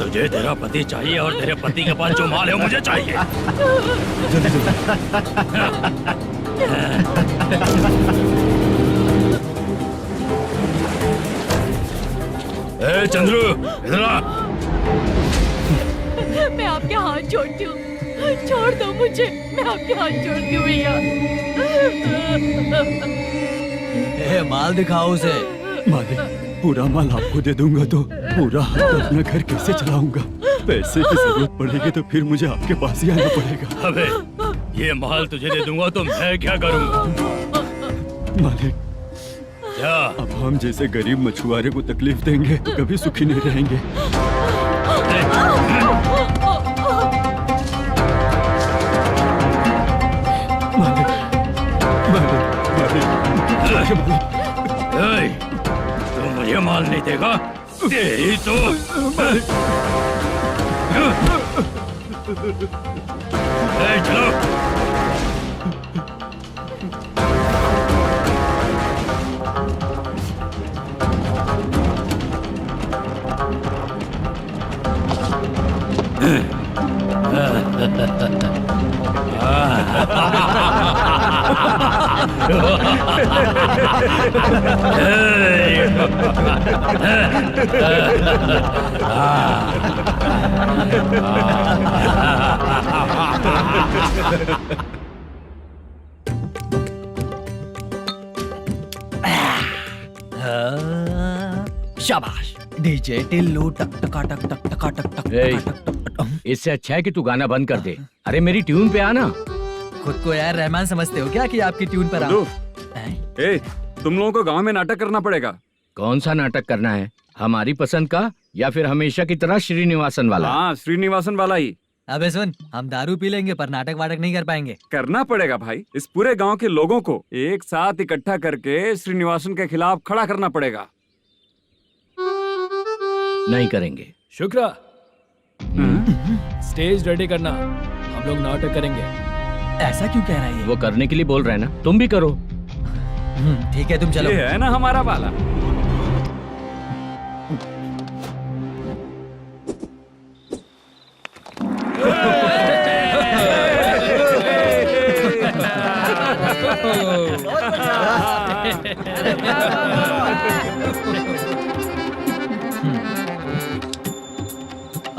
तुझे तेरा पति चाहिए और तेरे पति के पास जो माल है वो मुझे चाहिए। ए चंद्रू, इधर आ। मैं आपके हाथ जोड़ती हूँ, छोड़ दो मुझे, मैं आपके हाथ जोड़ती हूँ भैया। माल दिखाओ उसे। मालिक, पूरा माल आपको दे दूंगा तो पूरा अपना घर कैसे चलाऊंगा? पैसे की जरूरत पड़ेगी तो फिर मुझे आपके पास ही आना पड़ेगा। अबे, ये माल तुझे दे दूंगा तो मैं क्या करूंगा? मालिक, क्या? अब हम जैसे गरीब मछुआरे को तकलीफ देंगे तो कभी सुखी नहीं रहेंगे। मालिक, मालिक, मालिक, तू मुझे माल नहीं देगा? तेरी तो चलो। शाबाश डीजे टिल्लू टक टका टक टक टका टक टक टक। इससे अच्छा है कि तू गाना बंद कर दे। अरे मेरी ट्यून पे आना। खुद को यार रहमान समझते हो क्या कि आपकी ट्यून पर आओ? ए, तुम लोगों को गांव में नाटक करना पड़ेगा। कौन सा नाटक करना है? हमारी पसंद का या फिर हमेशा की तरह श्रीनिवासन वाला? हाँ, श्रीनिवासन वाला ही। अबे सुन, हम दारू पी लेंगे पर नाटक वाटक नहीं कर पाएंगे। करना पड़ेगा भाई। इस पूरे गांव के लोगों को एक साथ इकट्ठा करके श्रीनिवासन के खिलाफ खड़ा करना पड़ेगा। नहीं करेंगे। शुक्रा, स्टेज रेडी करना, हम लोग नाटक करेंगे। ऐसा क्यों कह रहा है ये? वो करने के लिए बोल रहे हैं ना, तुम भी करो। ठीक है, तुम चलो। ये है ना हमारा वाला।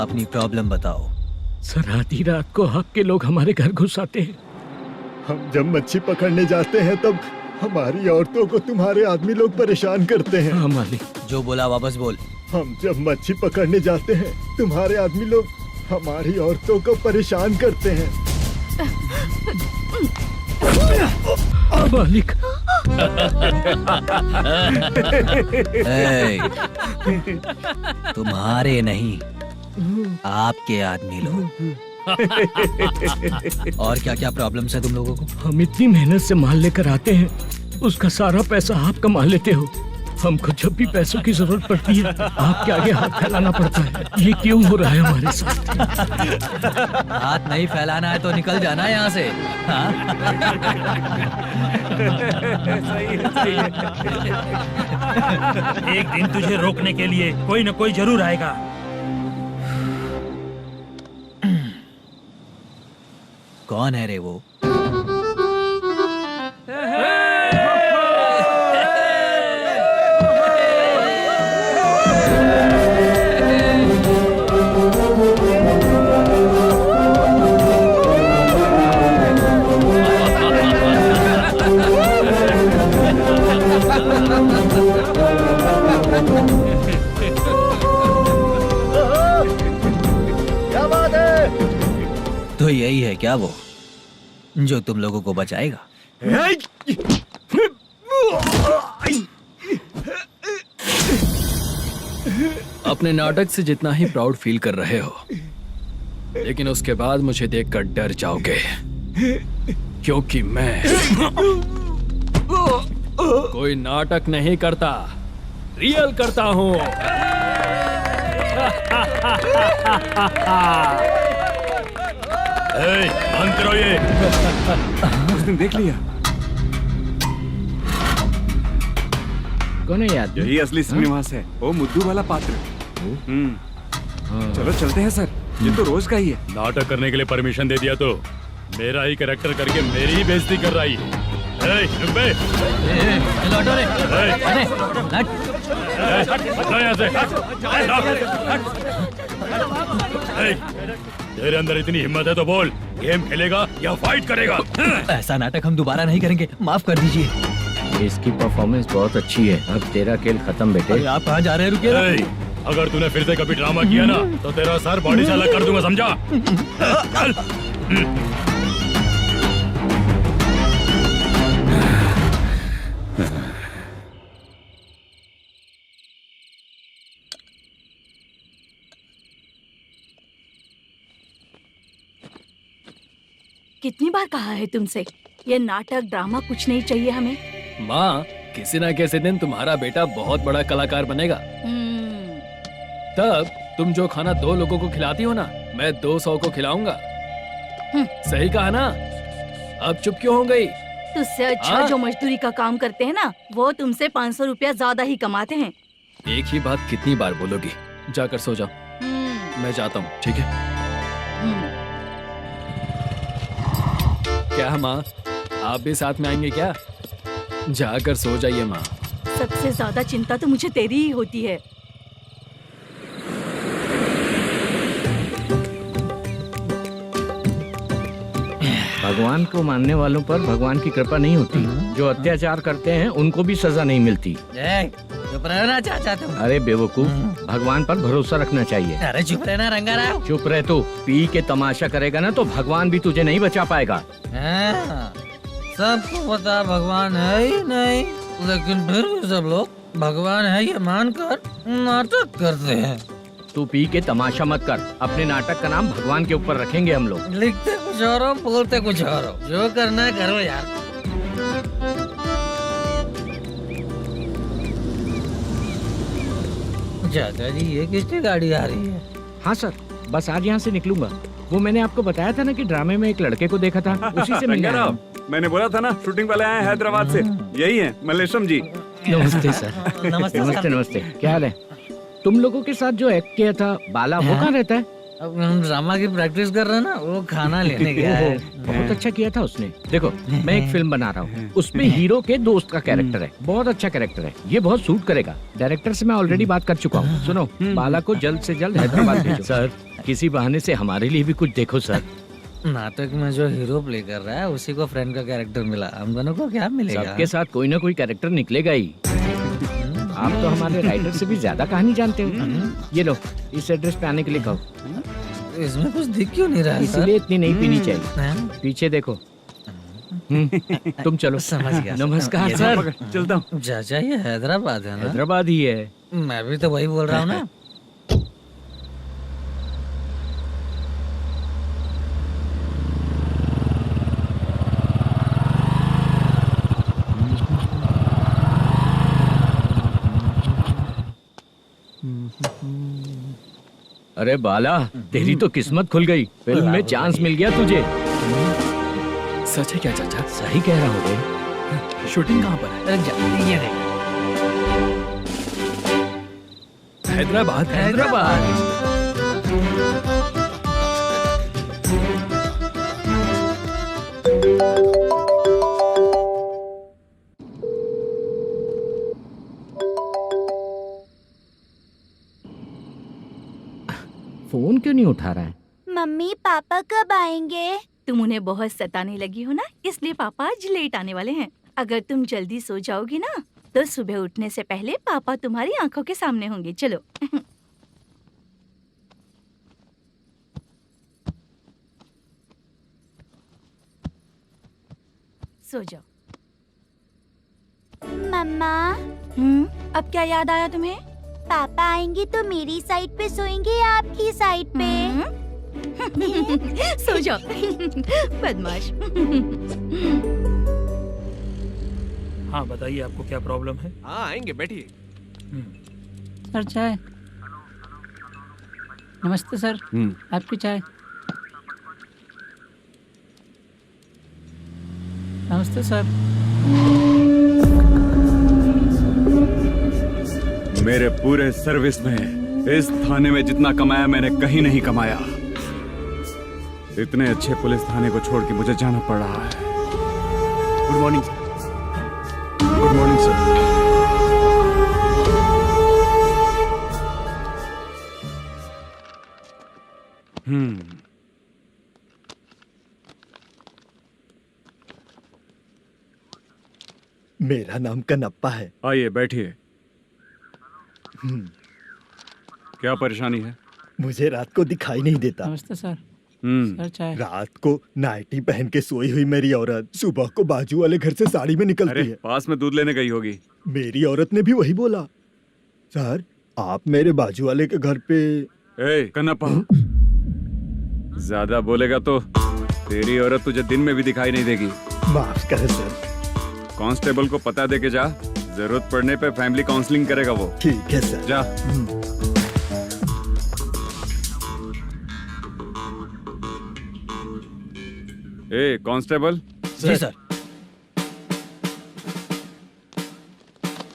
अपनी प्रॉब्लम बताओ। सर, आधी रात को आपके लोग हमारे घर घुस आते हैं। हम जब मच्छी पकड़ने जाते हैं तब हमारी औरतों को तुम्हारे आदमी लोग परेशान करते हैं। हाँ मालिक। जो बोला वापस बोल। हम जब मच्छी पकड़ने जाते हैं तुम्हारे आदमी लोग हमारी औरतों को परेशान करते हैं। मालिक। तुम्हारे नहीं, आपके आदमी लोग। और क्या क्या प्रॉब्लम्स है तुम लोगों को? हम इतनी मेहनत से माल लेकर आते हैं, उसका सारा पैसा आप कमा लेते हो। हमको जब भी पैसों की जरूरत पड़ती है आपके आगे हाथ फैलाना पड़ता है। ये क्यों हो रहा है हमारे साथ? हाथ नहीं फैलाना है तो निकल जाना यहाँ से। हाँ? सही है। एक दिन तुझे रोकने के लिए कोई न कोई जरूर आएगा। कौन है रे वो? क्या बात है? तो यही है क्या वो जो तुम लोगों को बचाएगा? अपने नाटक से जितना ही प्राउड फील कर रहे हो, लेकिन उसके बाद मुझे देखकर डर जाओगे, क्योंकि मैं कोई नाटक नहीं करता, रियल करता हूँ। बंद करो ये। उसने देख लिया। कौन है याद? यही असली श्रीनिवास है, वो मुद्दू वाला पात्र। चलो चलते हैं सर, ये तो रोज का ही है। नाटक करने के लिए परमिशन दे दिया तो मेरा ही कैरेक्टर करके मेरी ही बेइज्जती कर रही है। चुप बे। लौटो रे। अरे हट। हटो यहाँ से। तेरे अंदर इतनी हिम्मत है तो बोल, गेम खेलेगा या फाइट करेगा? ऐसा नाटक हम दोबारा नहीं करेंगे, माफ कर दीजिए। इसकी परफॉर्मेंस बहुत अच्छी है। अब तेरा खेल खत्म बेटे। अरे आप कहाँ जा रहे हैं? रुकिए ना। अगर तूने फिर से कभी ड्रामा किया ना तो तेरा सर बॉडी से अलग कर दूंगा, समझा? चल। कितनी बार कहा है तुमसे, ये नाटक ड्रामा कुछ नहीं चाहिए हमें। माँ, किसी ना किसी दिन तुम्हारा बेटा बहुत बड़ा कलाकार बनेगा। तब तुम जो खाना 2 लोगों को खिलाती हो ना, मैं 200 को खिलाऊंगा। सही कहा ना? अब चुप क्यों हो गई? तुझसे अच्छा जो मजदूरी का काम करते हैं ना, वो तुमसे 500 रुपया ज्यादा ही कमाते हैं। एक ही बात कितनी बार बोलोगी? जाकर सो जाओ। मैं जाता हूँ, ठीक है? क्या माँ, आप भी साथ में आएंगे क्या? जाकर सो जाइए माँ। सबसे ज्यादा चिंता तो मुझे तेरी ही होती है। भगवान को मानने वालों पर भगवान की कृपा नहीं होती। जो अत्याचार करते हैं उनको भी सजा नहीं मिलती। चुप रहना चाचा तुम। अरे बेवकूफ, भगवान पर भरोसा रखना चाहिए। अरे चुप रहना रंगाराव। चुप रह तू। पी के तमाशा करेगा ना तो भगवान भी तुझे नहीं बचा पाएगा। सबको पता भगवान है ही नहीं, लेकिन फिर भी सब लोग भगवान है ये मानकर नाटक करते हैं। तू पी के तमाशा मत कर। अपने नाटक का नाम भगवान के ऊपर रखेंगे हम लोग। लिखते कुछ और हो, बोलते कुछ और हो। जो करना है करो यार। चाचा जी, ये किसकी गाड़ी आ रही है? हाँ सर, बस आज यहाँ से निकलूंगा। वो मैंने आपको बताया था ना कि ड्रामे में एक लड़के को देखा था, उसी से मिलने आया हूँ। मैंने बोला था ना, शूटिंग वाले आए हैं हैदराबाद से। यही है मल्लेशम जी। नमस्ते सर। नमस्ते नमस्ते नमस्ते। क्या हाल है? तुम लोगों के साथ जो एक्ट किया था बाला, वो कहाँ रहता है? अब हम ड्रामा की प्रैक्टिस कर रहे हैं ना, वो खाना लेने गया है। बहुत अच्छा किया था उसने। देखो, मैं एक फिल्म बना रहा हूँ, उसमें हीरो के दोस्त का कैरेक्टर है। बहुत अच्छा कैरेक्टर है, ये बहुत सूट करेगा। डायरेक्टर से मैं ऑलरेडी बात कर चुका हूँ। सुनो, बाला को जल्द से जल्द हैदराबाद भेजो। सर, किसी बहाने से हमारे लिए भी कुछ देखो सर। नाटक में जो हीरो प्ले कर रहा है उसी को फ्रेंड का कैरेक्टर मिला। हम दोनों को क्या मिलेगा? सबके साथ कोई ना कोई कैरेक्टर निकलेगा ही। आप तो हमारे राइटर से भी ज्यादा कहानी जानते हो। ये लो, इस एड्रेस पे आने के लिए कहो। इसमें कुछ दिख क्यों नहीं रहा है? इसलिए इतनी नहीं पीनी चाहिए। पीछे देखो। तुम चलो। समझ गया। नमस्कार सर। चलता हूँ। चाचा, ये हैदराबाद है ना? हैदराबाद ही है। मैं भी तो वही बोल रहा हूँ ना। अरे बाला, तेरी तो किस्मत खुल गई। फिल्म में चांस मिल गया तुझे। सच है क्या चाचा? सही कह रहा हूँ। शूटिंग कहाँ पर है? अरे ये देख। हैदराबाद। हैदराबाद। फोन क्यों नहीं उठा रहा है? मम्मी पापा कब आएंगे? तुम उन्हें बहुत सताने लगी हो ना, इसलिए पापा आज लेट आने वाले हैं। अगर तुम जल्दी सो जाओगी ना, तो सुबह उठने से पहले पापा तुम्हारी आंखों के सामने होंगे। चलो। सो जाओ। मम्मा, अब क्या याद आया तुम्हें? पापा आएंगे तो मेरी साइड पे सोएंगे या आपकी साइड पे? सो जाओ। बदमाश। हाँ बताइए, आपको क्या प्रॉब्लम है? हाँ आएंगे, बैठिए। सर चाय। नमस्ते सर, आपकी चाय। नमस्ते सर। मेरे पूरे सर्विस में इस थाने में जितना कमाया मैंने कहीं नहीं कमाया। इतने अच्छे पुलिस थाने को छोड़ के मुझे जाना पड़ रहा है। Good morning sir. Good morning sir. मेरा नाम कनप्पा है। आइए बैठिए। क्या परेशानी है? मुझे रात को दिखाई नहीं देता। नमस्ते सर। सर चाय। रात को नाइटी पहन के सोई हुई मेरी औरत सुबह को बाजू वाले घर से साड़ी में निकलती अरे है। पास में दूध लेने गई होगी। मेरी औरत ने भी वही बोला। सर आप मेरे बाजू वाले के घर पे। ए कन्नप्पा, ज्यादा बोलेगा तो तेरी औरत तुझे दिन में भी दिखाई नहीं देगी। माफ करें सर। कांस्टेबल को पता दे के जा, जरूरत पड़ने पे फैमिली काउंसलिंग करेगा वो। ठीक है सर। जा। ए कांस्टेबल। जी सर।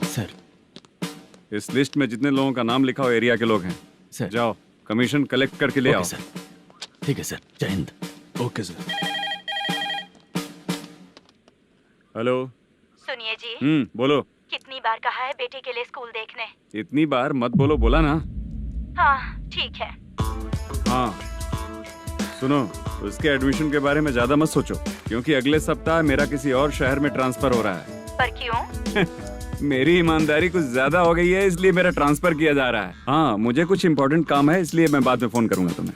सर इस लिस्ट में जितने लोगों का नाम लिखा हो एरिया के लोग हैं। सर। जाओ कमीशन कलेक्ट करके ले आओ। सर ठीक है सर। जय हिंद। Okay sir. हेलो। सुनिए जी, बोलो। कितनी बार कहा है बेटे के लिए स्कूल देखने? इतनी बार मत बोलो, बोला ना। हाँ ठीक है। हाँ सुनो, उसके एडमिशन के बारे में ज्यादा मत सोचो, क्योंकि अगले सप्ताह मेरा किसी और शहर में ट्रांसफर हो रहा है। पर क्यों? मेरी ईमानदारी कुछ ज्यादा हो गई है, इसलिए मेरा ट्रांसफर किया जा रहा है। हाँ मुझे कुछ इम्पोर्टेंट काम है, इसलिए मैं बाद में फोन करूंगा तुम्हें।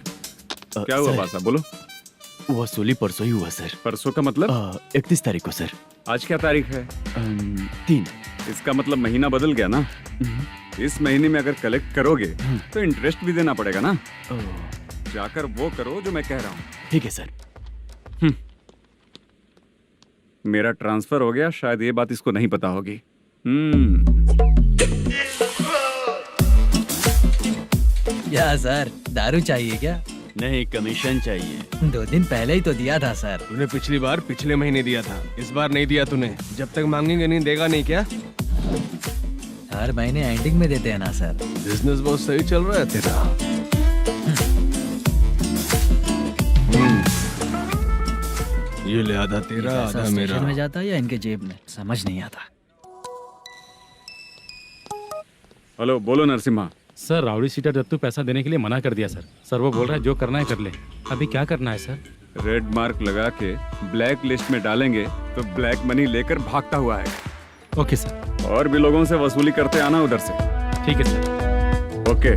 क्या हुआ बासा, बोलो। वसूली परसों ही हुआ सर। परसों का मतलब? 31 तारीख को सर। आज क्या तारीख है? 3। इसका मतलब महीना बदल गया ना। इस महीने में अगर कलेक्ट करोगे तो इंटरेस्ट भी देना पड़ेगा ना। जाकर वो करो जो मैं कह रहा हूँ। ठीक है सर। मेरा ट्रांसफर हो गया, शायद ये बात इसको नहीं पता होगी। क्या सर, दारू चाहिए क्या? नहीं, कमीशन चाहिए। 2 दिन पहले ही तो दिया था सर। तूने पिछली बार पिछले महीने दिया था, इस बार नहीं दिया तूने। जब तक मांगेंगे नहीं देगा नहीं क्या? हर महीने एंडिंग में देते हैं ना सर। बिजनेस बहुत सही चल रहा है तेरा। ये ले आधा तेरा, आधा मेरा। में जाता है या इनके जेब में, समझ नहीं आता। हेलो, बोलो Narasimha. Sir rowdy seater Dattu पैसा देने के लिए मना कर दिया सर। सर वो बोल रहा है जो करना है कर ले। अभी क्या करना है सर? रेड मार्क लगा के ब्लैक लिस्ट में डालेंगे तो ब्लैक मनी लेकर भागता हुआ है। Okay sir. और भी लोगों से वसूली करते आना उधर से। ठीक है सर। ओके।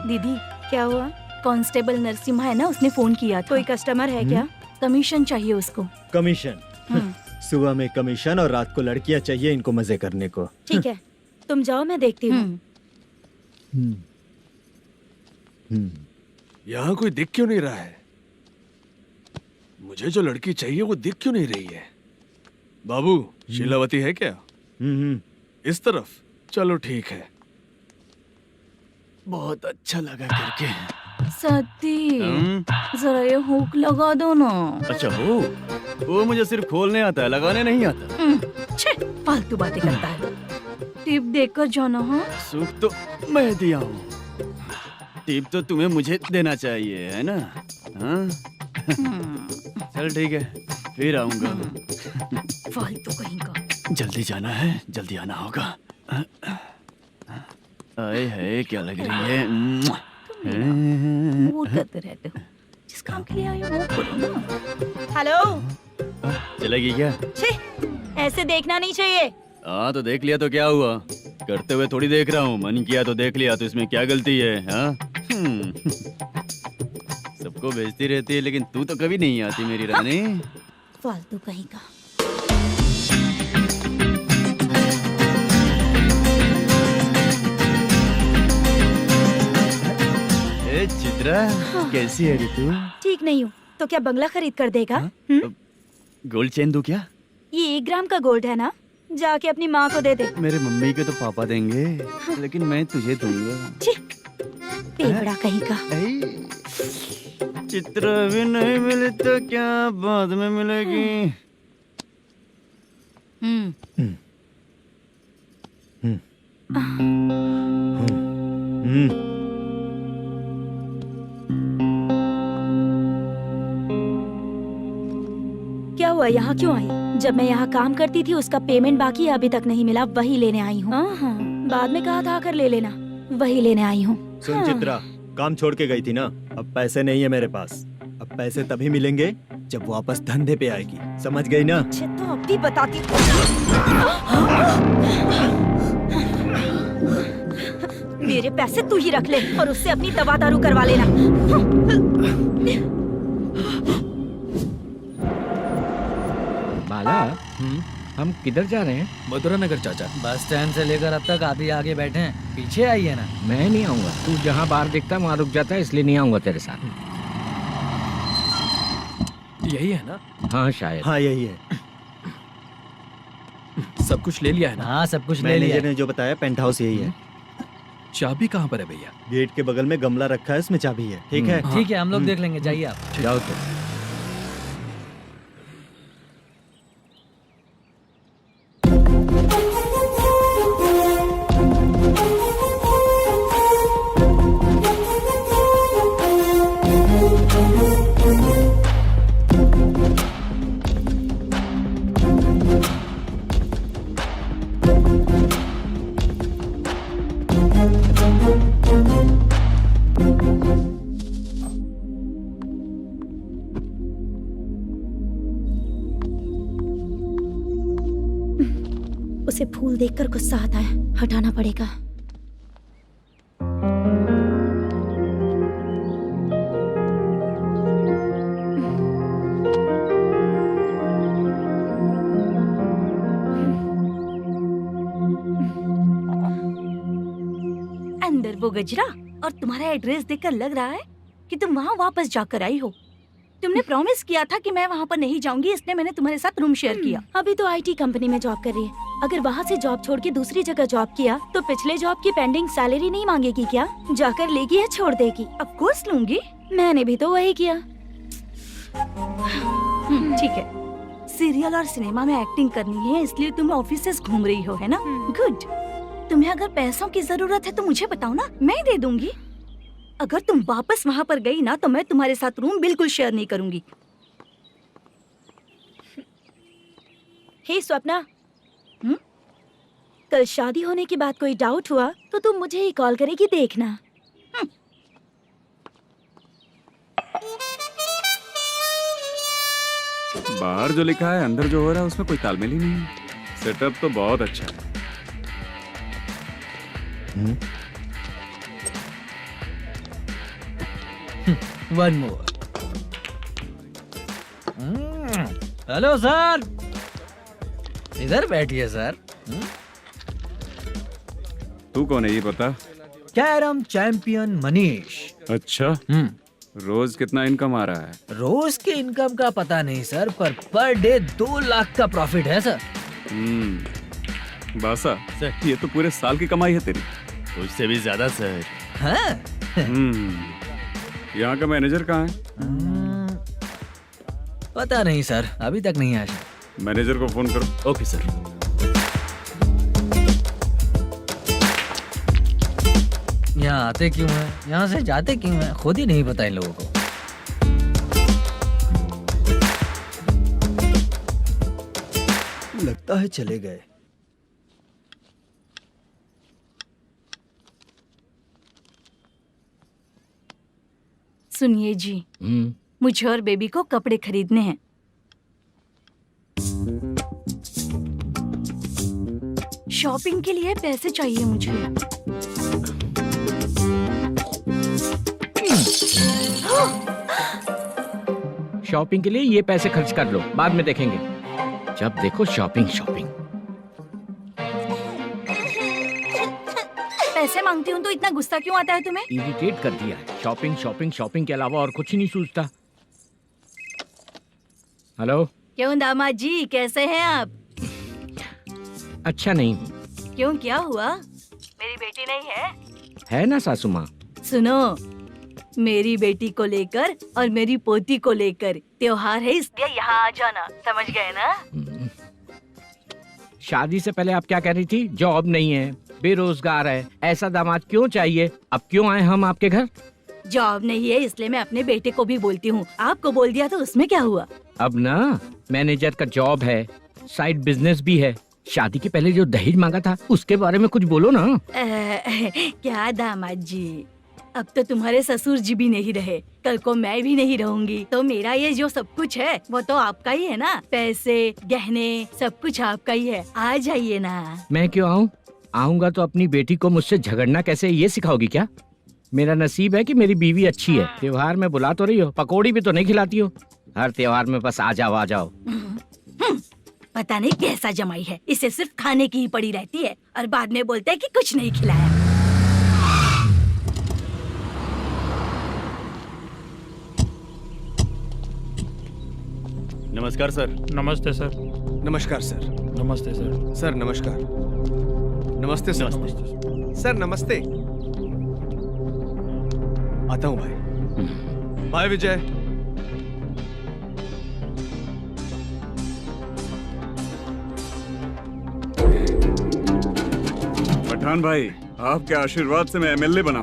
दीदी क्या हुआ? कांस्टेबल नरसिम्हा है ना, उसने फोन किया था। कोई कस्टमर है क्या? कमीशन चाहिए उसको। कमीशन? सुबह में कमीशन और रात को लड़कियां चाहिए इनको मजे करने को। ठीक है, तुम जाओ, मैं देखती हूँ। यहाँ कोई दिख क्यों नहीं रहा है? मुझे जो लड़की चाहिए वो दिख क्यों नहीं रही है? बाबू, शीलावती है क्या? इस तरफ? चलो ठीक है। बहुत अच्छा लगा करके। सती, जरा ये हुक लगा दो ना। अच्छा वो मुझे सिर्फ खोलने आता है, लगाने नहीं आता। छे, फालतू बातें करता है। टिप देकर जाना। हाँ सुख तो मैं दिया हूँ, टिप तो तुम्हें मुझे देना चाहिए, है ना? हाँ? चल ठीक है, फिर आऊंगा। फालतू कहीं का। जल्दी जाना है, जल्दी आना होगा। आए है, क्या लग रही है? वो करते रहते हो, जिस काम के लिए आए हो वो करो ना। हेलो, चलेगी क्या? छे, ऐसे देखना नहीं चाहिए। हाँ तो देख लिया तो क्या हुआ? करते हुए थोड़ी देख रहा हूँ, मन किया तो देख लिया, तो इसमें क्या गलती है? हाँ? सबको भेजती रहती है, लेकिन तू तो कभी नहीं आती मेरी रानी। फालतू कहीं का। चित्रा, कैसी है रे तू? ठीक नहीं हूँ तो क्या बंगला खरीद कर देगा? गोल्ड चेन दूं क्या? ये 1 ग्राम का गोल्ड है ना, जाके अपनी माँ को दे दे। मेरे मम्मी के तो पापा देंगे, लेकिन मैं तुझे दूंगा। पेवड़ा कहीं का। चित्रा भी नहीं मिली तो क्या बाद में मिलेगी? क्या हुआ, यहाँ क्यों आई? जब मैं यहाँ काम करती थी उसका पेमेंट बाकी अभी तक नहीं मिला, वही लेने आई हूँ। हाँ, बाद में कहा था आकर ले लेना, वही लेने आई हूँ। सुन चित्रा, काम छोड़ के गई थी ना, अब पैसे नहीं है मेरे पास। अब पैसे तभी मिलेंगे जब वापस धंधे पे आएगी, समझ गई ना? अच्छा तो अब भी बताती हूँ। मेरे पैसे तू ही रख ले और उससे अपनी दवा दारू करवा लेना। बाला, हम किधर जा रहे हैं? मथुरा नगर चाचा। बस स्टैंड से लेकर अब तक आप ही आगे बैठे हैं, पीछे आइए ना। मैं नहीं आऊंगा, तू जहाँ बाहर दिखता है वहाँ रुक जाता है, इसलिए नहीं आऊंगा तेरे साथ। यही है ना? हाँ शायद। हाँ यही है। सब कुछ ले लिया है ना? हाँ सब कुछ ले लिया। मैनेजर ने जो बताया पेंट हाउस यही है। चाबी कहाँ पर है भैया? गेट के बगल में गमला रखा है, उसमें चाबी है। ठीक है? ठीक है, हम लोग देख लेंगे, जाइए आप। जाओ तो। उसे फूल देखकर गुस्सा आता है, हटाना पड़ेगा। अंदर वो गजरा और तुम्हारा एड्रेस देखकर लग रहा है कि तुम वहाँ वापस जाकर आई हो। तुमने प्रॉमिस किया था कि मैं वहाँ पर नहीं जाऊंगी, इसलिए मैंने तुम्हारे साथ रूम शेयर किया। अभी तो आईटी कंपनी में जॉब कर रही है। अगर वहाँ से जॉब छोड़ के दूसरी जगह जॉब किया तो पिछले जॉब की पेंडिंग सैलरी नहीं मांगेगी क्या? जाकर लेगी या छोड़ देगी? ऑफ कोर्स लूंगी। मैंने भी तो वही किया। ठीक है, सीरियल और सिनेमा में एक्टिंग करनी है, इसलिए तुम ऑफिसेस घूम रही हो, है ना? गुड। तुम्हें अगर पैसों की जरूरत है तो मुझे बताओ ना, मैं दे दूंगी। अगर तुम वापस वहाँ पर गई ना तो मैं तुम्हारे साथ रूम बिल्कुल शेयर नहीं करूंगी। हे स्वप्ना, कल शादी होने की बात कोई डाउट हुआ तो तुम मुझे ही कॉल करेगी, देखना। बाहर जो लिखा है अंदर जो हो रहा है उसमें कोई तालमेल ही नहीं है। सेटअप तो बहुत अच्छा है। One more. हेलो सर, इधर बैठिए सर। तू कौन है ये बता? Carrom champion Manish. अच्छा, रोज कितना इनकम आ रहा है? रोज के इनकम का पता नहीं सर, पर डे 2 लाख का प्रॉफिट है सर। बासा सर, ये तो पूरे साल की कमाई है तेरी। उससे भी ज्यादा सर। हाँ? यहाँ का मैनेजर कहाँ है? पता नहीं सर, अभी तक नहीं आया। मैनेजर को फोन करो। Okay sir. यहाँ आते क्यों हैं, यहाँ से जाते क्यों हैं, खुद ही नहीं पता इन लोगों को। लगता है चले गए। सुनिए जी, मुझे और बेबी को कपड़े खरीदने हैं। शॉपिंग के लिए पैसे चाहिए मुझे। शॉपिंग के लिए ये पैसे खर्च कर लो, बाद में देखेंगे। जब देखो शॉपिंग शॉपिंग। पैसे मांगती हूँ तो इतना गुस्सा क्यों आता है तुम्हें? इरिटेट कर दिया है। शॉपिंग शॉपिंग शॉपिंग के अलावा और कुछ नहीं सूझता। हेलो। क्यों दामाद जी, कैसे हैं आप? अच्छा नहीं हूँ। क्यों, क्या हुआ? मेरी बेटी नहीं है? है ना सासू माँ। सुनो, मेरी बेटी को लेकर और मेरी पोती को लेकर त्योहार है, इसलिए यहाँ आ जाना, समझ गए ना? शादी से पहले आप क्या कह रही थी? जॉब नहीं है, बेरोजगार है, ऐसा दामाद क्यों चाहिए? अब क्यों आए हम आपके घर? जॉब नहीं है इसलिए मैं अपने बेटे को भी बोलती हूँ, आपको बोल दिया तो उसमें क्या हुआ? अब ना मैनेजर का जॉब है, साइड बिजनेस भी है। शादी के पहले जो दहेज मांगा था उसके बारे में कुछ बोलो ना। क्या दामाद जी, अब तो तुम्हारे ससुर जी भी नहीं रहे, कल को मैं भी नहीं रहूंगी, तो मेरा ये जो सब कुछ है वो तो आपका ही है ना। पैसे, गहने, सब कुछ आपका ही है। आ जाइए ना। मैं क्यों आऊँ? आऊंगा तो अपनी बेटी को मुझसे झगड़ना कैसे ये सिखाओगी क्या? मेरा नसीब है कि मेरी बीवी अच्छी है। त्योहार में बुला तो रही हो, पकौड़ी भी तो नहीं खिलाती हो। हर त्योहार में बस आ जाओ आ जाओ। पता नहीं कैसा जमाई है, इसे सिर्फ खाने की ही पड़ी रहती है और बाद में बोलते है कि कुछ नहीं खिलाया। नमस्कार सर। नमस्ते सर। नमस्कार सर। नमस्ते सर। सर नमस्कार। नमस्ते सर। सर नमस्ते। आता हूँ भाई। बाय विजय। पठान भाई, आपके आशीर्वाद से मैं एमएलए बना।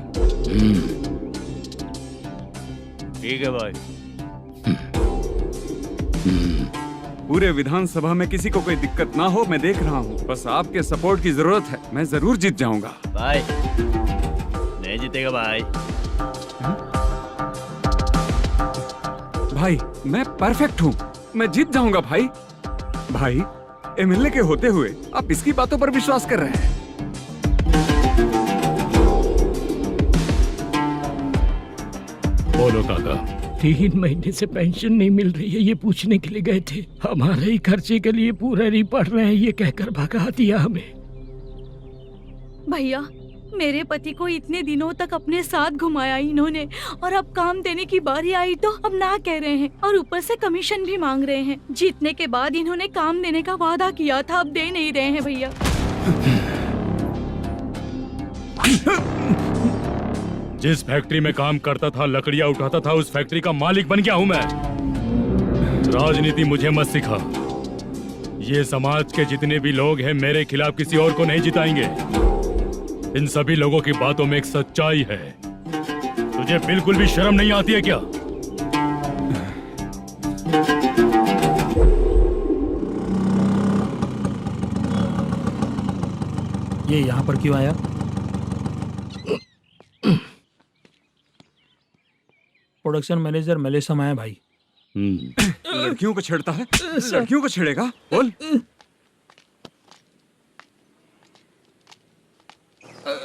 ठीक है भाई। पूरे विधानसभा में किसी को कोई दिक्कत ना हो, मैं देख रहा हूँ। बस आपके सपोर्ट की जरूरत है, मैं जरूर जीत जाऊंगा। भाई नहीं जीतेगा भाई। भाई मैं परफेक्ट हूँ, मैं जीत जाऊंगा भाई। भाई एमएलए के होते हुए आप इसकी बातों पर विश्वास कर रहे हैं? बोलो काका। 3 महीने से पेंशन नहीं मिल रही है, ये पूछने के लिए गए थे। हमारे ही खर्चे के लिए पूरा नहीं पड़ रहे हैं, ये कहकर भगा दिया हमें। भैया, मेरे पति को इतने दिनों तक अपने साथ घुमाया इन्होंने, और अब काम देने की बारी आई तो अब ना कह रहे हैं, और ऊपर से कमीशन भी मांग रहे हैं। जीतने के बाद इन्होंने काम देने का वादा किया था, अब दे नहीं रहे हैं भैया। जिस फैक्ट्री में काम करता था, लकड़ियां उठाता था, उस फैक्ट्री का मालिक बन गया हूं मैं। राजनीति मुझे मत सिखा। ये समाज के जितने भी लोग हैं मेरे खिलाफ किसी और को नहीं जिताएंगे। इन सभी लोगों की बातों में एक सच्चाई है। तुझे बिल्कुल भी शर्म नहीं आती है क्या? ये यहाँ पर क्यों आया? प्रोडक्शन मैनेजर मलेशम आया भाई। लड़कियों को छेड़ता है, लड़कियों को छेड़ेगा? बोल।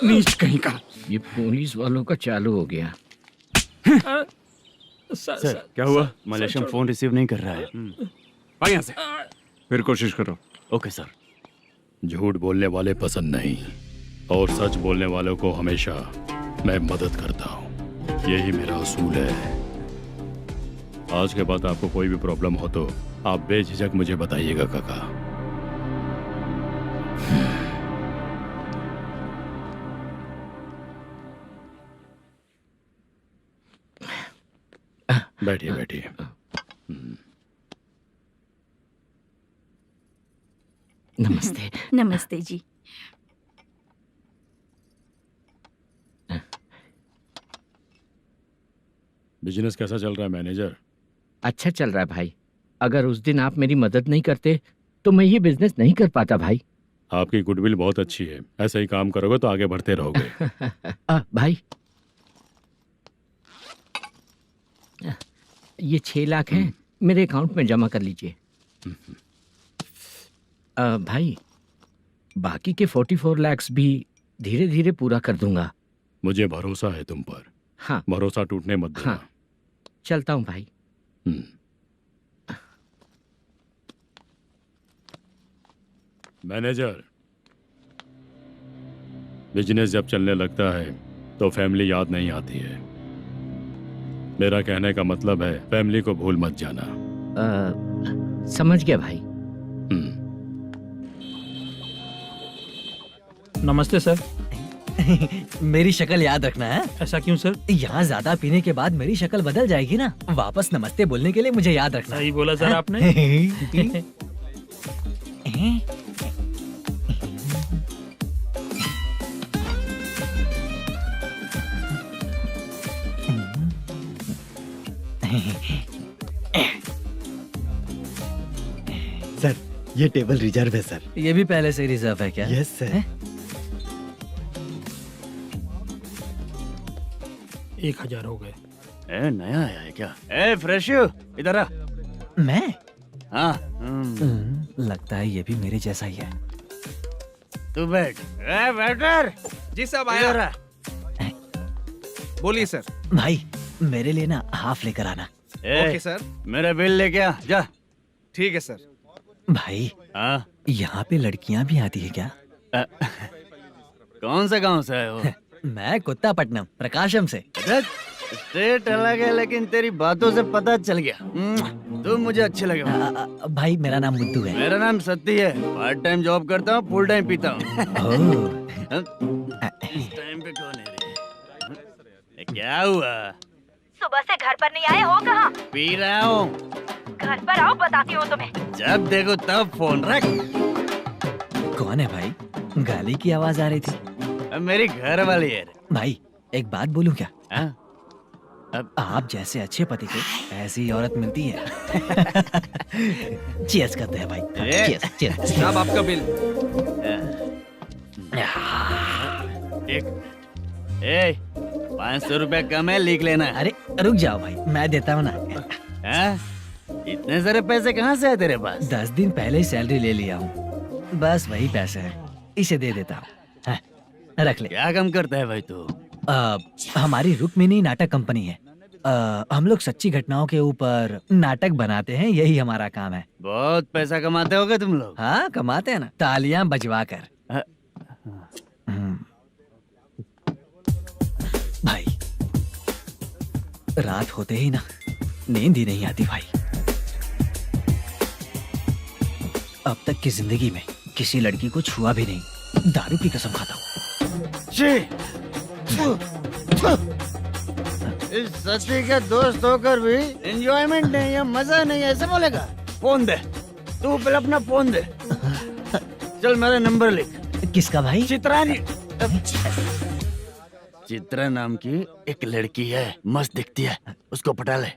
नीच कहीं का। ये पुलिस वालों का चालू हो गया। सर क्या हुआ? मलेशियन फोन रिसीव नहीं कर रहा है। आ यहाँ से, फिर कोशिश करो। Okay sir. झूठ बोलने वाले पसंद नहीं, और सच बोलने वालों को हमेशा मैं मदद करता हूँ। यही मेरा असूल है। आज के बाद आपको कोई भी प्रॉब्लम हो तो आप बेझिझक मुझे बताइएगा काका। बैठिए बैठिए। नमस्ते। नमस्ते जी। बिजनेस कैसा चल रहा है मैनेजर? अच्छा चल रहा है भाई। अगर उस दिन आप मेरी मदद नहीं करते तो मैं ये बिजनेस नहीं कर पाता भाई। आपकी गुडविल बहुत अच्छी है, ऐसा ही काम करोगे तो आगे बढ़ते रहोगे। भाई ये 6 लाख हैं, मेरे अकाउंट में जमा कर लीजिए। भाई बाकी के 44 लाख भी धीरे धीरे पूरा कर दूंगा। मुझे भरोसा है तुम पर। हाँ। भरोसा टूटने मत देना। हाँ। चलता हूँ भाई। मैनेजर, बिजनेस जब चलने लगता है तो फैमिली याद नहीं आती है। मेरा कहने का मतलब है फैमिली को भूल मत जाना। समझ गया भाई। नमस्ते सर। मेरी शक्ल याद रखना है। ऐसा क्यों सर? यहाँ ज्यादा पीने के बाद मेरी शक्ल बदल जाएगी ना, वापस नमस्ते बोलने के लिए मुझे याद रखना। सही बोला सर आपने। सर ये टेबल रिजर्व है सर। ये भी पहले से रिजर्व है क्या? Yes sir. 1000 हो गए। ए नया आया है क्या? ए फ्रेश इधर आ। मैं? हाँ लगता है ये भी मेरे जैसा ही है। तू बैठ। ए वेटर जी साहब इधर आ। बोलिए सर। भाई मेरे लिए ना हाफ लेकर आना। ए, सर। मेरा बिल लेके आ जा। ठीक है सर। भाई हाँ यहाँ पे लड़कियाँ भी आती है क्या? कौन सा गांव से है वो? मैं कुत्तापट्टनम प्रकाशम से। स्टेट अलग है लेकिन तेरी बातों से पता चल गया। तुम मुझे अच्छे लगे। भाई मेरा नाम मुद्दू है। मेरा नाम सत्ती है। पार्ट टाइम जॉब करता हूँ, फुल टाइम पीता हूँ। इस टाइम पे कौन है रे? क्या हुआ? सुबह से घर पर नहीं आए हो कहाँ? पी रहा हूँ। घर पर आओ, बताती हूँ तुम्हें। जब देखो तब फोन रख। कौन है भाई? गाली की आवाज आ रही थी। अब मेरी घर वाली है। भाई एक बात बोलूं क्या? हाँ? आप जैसे अच्छे पति को ऐसी औरत मिलती है। चीयर्स करते हैं भाई। Cheers cheers. साहब आपका बिल। एक 500 रुपया कम है, लिख लेना। अरे रुक जाओ भाई, मैं देता हूँ ना। हाँ? इतने सारे पैसे कहाँ से है तेरे पास? 10 दिन पहले ही सैलरी ले लिया हूँ, बस वही पैसे हैं, इसे दे देता हूँ। हाँ, रख ले। क्या काम करता है भाई तू? हमारी रुक्मिणी नाटक कंपनी है। हम लोग सच्ची घटनाओं के ऊपर नाटक बनाते हैं, यही हमारा काम है। बहुत पैसा कमाते होगे तुम लोग। हाँ कमाते हैं ना, तालियां बजवा कर। भाई रात होते ही ना नींद ही नहीं आती भाई। अब तक की जिंदगी में किसी लड़की को छुआ भी नहीं, दारू की कसम खाता हूँ। इस सच्ची का दोस्त होकर भी एंजॉयमेंट नहीं है, मजा नहीं है, ऐसे बोलेगा? फोन दे, तू पहले अपना फोन दे। चल मेरा नंबर लिख। किसका भाई? चित्रानी। चित्रा नाम की एक लड़की है, मस्त दिखती है, उसको पटा ले।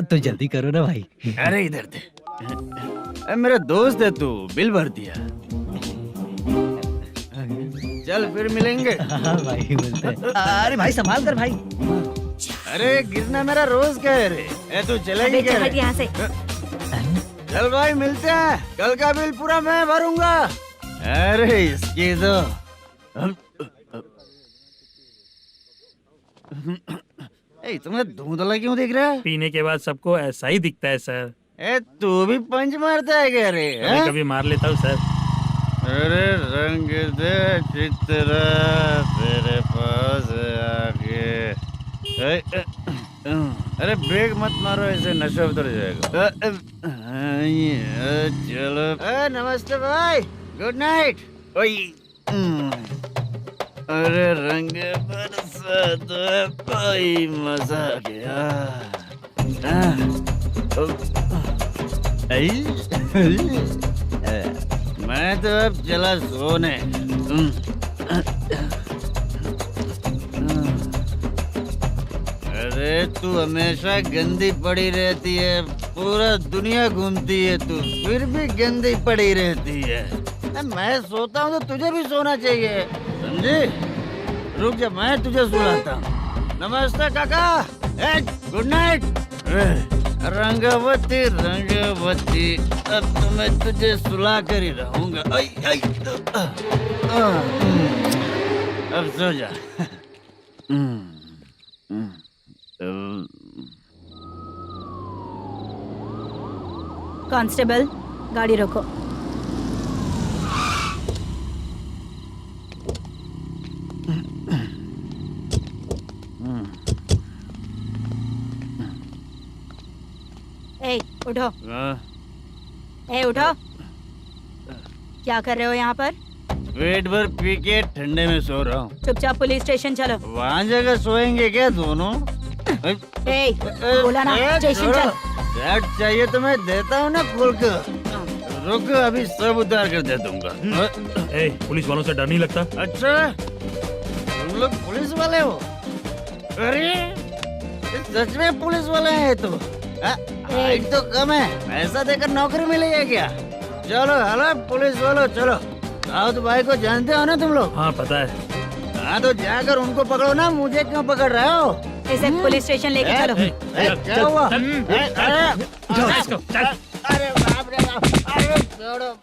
तो जल्दी करो ना भाई। अरे इधर दे। मेरा दोस्त है तू, बिल भर दिया। चल फिर मिलेंगे। हाँ भाई मिलते हैं। अरे भाई संभाल कर भाई। अरे गिरना मेरा रोज का है रे। तू चलेगी क्या? यहाँ से। चल भाई मिलते हैं, कल का बिल पूरा मैं भरूंगा। अरे इसकी तो तुम्हें धुंधला क्यों दिख रहा है? पीने के बाद सबको ऐसा ही दिखता है सर। तू भी पंच मारता है क्या रे? कभी कभी मार लेता हूँ सर। अरे रंग दे चित्रा तेरे पास आके। अरे ब्रेक मत मारो, ऐसे नशा उतर जाएगा। चलो। नमस्ते भाई, गुड नाइट। अरे रंग बरसात भाई, मजा आ गया। मैं तो अब चला सोने। अरे तू हमेशा गंदी पड़ी रहती है, पूरा दुनिया घूमती है तू, फिर भी गंदी पड़ी रहती है। मैं सोता हूँ तो तुझे भी सोना चाहिए, समझे? रुक जा, मैं तुझे सुलाता हूँ। नमस्ते काका, गुड नाइट। रंगवती रंगवती, अब तो मैं तुझे सुला कर ही रहूंगा। अब सो जा। कांस्टेबल, गाड़ी रोको। ए, उठो। उठो। क्या कर रहे हो यहाँ पर? पेट भर पी के ठंडे में सो रहा हूँ। चुपचाप पुलिस स्टेशन चलो। वहाँ जगह सोएंगे क्या दोनों? बोला ना, स्टेशन चल। शर्ट चाहिए तो मैं देता हूँ ना खोल कर। रुक, अभी सब उतार कर दे दूंगा। पुलिस वालों से डर नहीं लगता? अच्छा, तुम लोग पुलिस वाले हो? अरे सच में पुलिस वाले हैं तो हाइट तो कम है, पैसा देकर नौकरी मिलेगी क्या? चलो हेलो पुलिस वालों, चलो। दाऊद भाई को जानते हो ना तुम लोग? हाँ पता है। हाँ तो जाकर उनको पकड़ो ना, मुझे क्यों पकड़ रहे हो? इसे पुलिस स्टेशन लेके चलो। क्या हुआ? चल। अरे बाप रे बाप, अरे छोड़ो।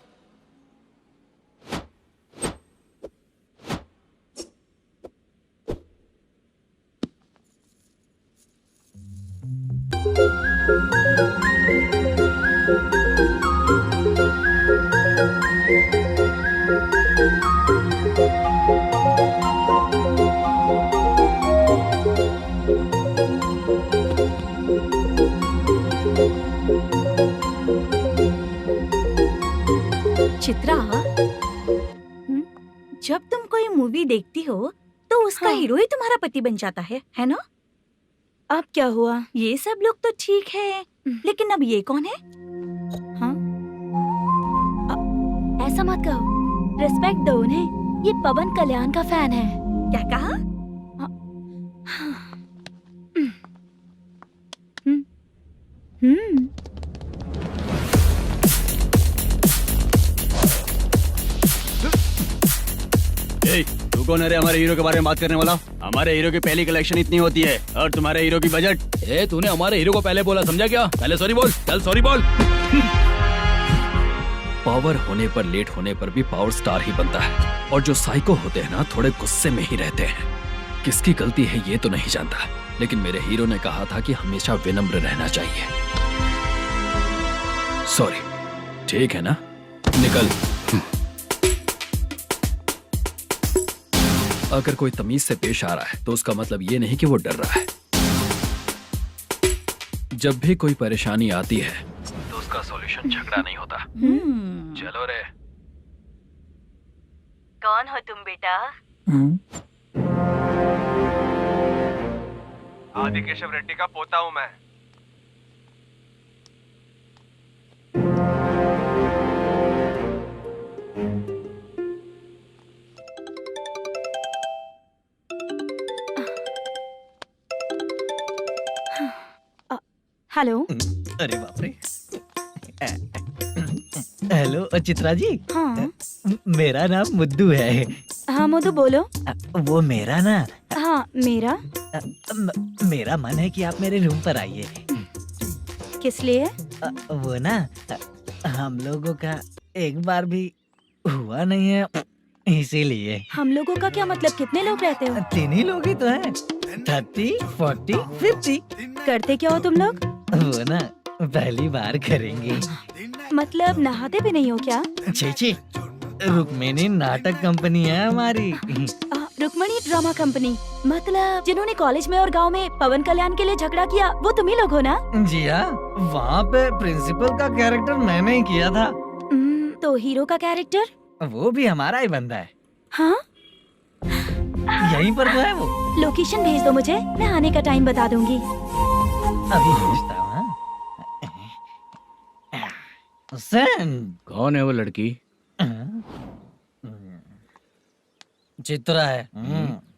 चित्रा, जब तुम कोई मूवी देखती हो तो उसका हाँ। हीरो ही तुम्हारा पति बन जाता है ना? अब क्या हुआ? ये सब लोग तो ठीक है, लेकिन अब ये कौन है? हाँ? ऐसा मत कहो, रिस्पेक्ट दो उन्हें। ये पवन कल्याण का फैन है। क्या कहा? तू कौन है रे हमारे हीरो के बारे में बात करने वाला? हमारे हीरो की पहली कलेक्शन इतनी होती है और तुम्हारे हीरो की बजट। तूने हमारे हीरो को पहले बोला, समझा क्या? पहले सॉरी बोल, चल सॉरी बोल। पावर होने पर, लेट होने पर भी पावर स्टार ही बनता है। और जो साइको होते हैं ना, थोड़े गुस्से में ही रहते हैं। किसकी गलती है ये तो नहीं जानता, लेकिन मेरे हीरो ने कहा था कि हमेशा विनम्र रहना चाहिए। सॉरी, ठीक है ना? निकल। अगर कोई तमीज से पेश आ रहा है तो उसका मतलब ये नहीं कि वो डर रहा है। जब भी कोई परेशानी आती है तो उसका सॉल्यूशन झगड़ा नहीं होता। चलो रे। कौन हो तुम बेटा? आदि केशव रेड्डी का पोता हूँ मैं। हेलो। अरे बाप रे। हेलो चित्रा जी। हाँ। मेरा नाम मुद्दू है। हाँ मुद्दू बोलो। वो मेरा ना। हाँ मेरा। मेरा मन है कि आप मेरे रूम पर आइए। किस लिए? वो ना, हम लोगों का एक बार भी हुआ नहीं है, इसीलिए। हम लोगों का क्या मतलब? कितने लोग रहते हो? 3 ही लोग ही तो हैं। 30, 40, 50। करते क्या हो तुम लोग? वो ना पहली बार करेंगे। मतलब नहाते भी नहीं हो क्या? छी, रुक्मिणी नाटक कंपनी है हमारी। Rukmini drama company? मतलब जिन्होंने कॉलेज में और गांव में पवन कल्याण के लिए झगड़ा किया, वो तुम ही लोग हो ना? जी हाँ, वहाँ पे प्रिंसिपल का कैरेक्टर मैंने ही किया था। तो हीरो का कैरेक्टर? वो भी हमारा ही बंदा है। हाँ? यहीं पर तो है वो। लोकेशन भेज दो मुझे, मैं आने का टाइम बता दूंगी। अभी भेजता हूँ। कौन है वो लड़की? चित्रा है।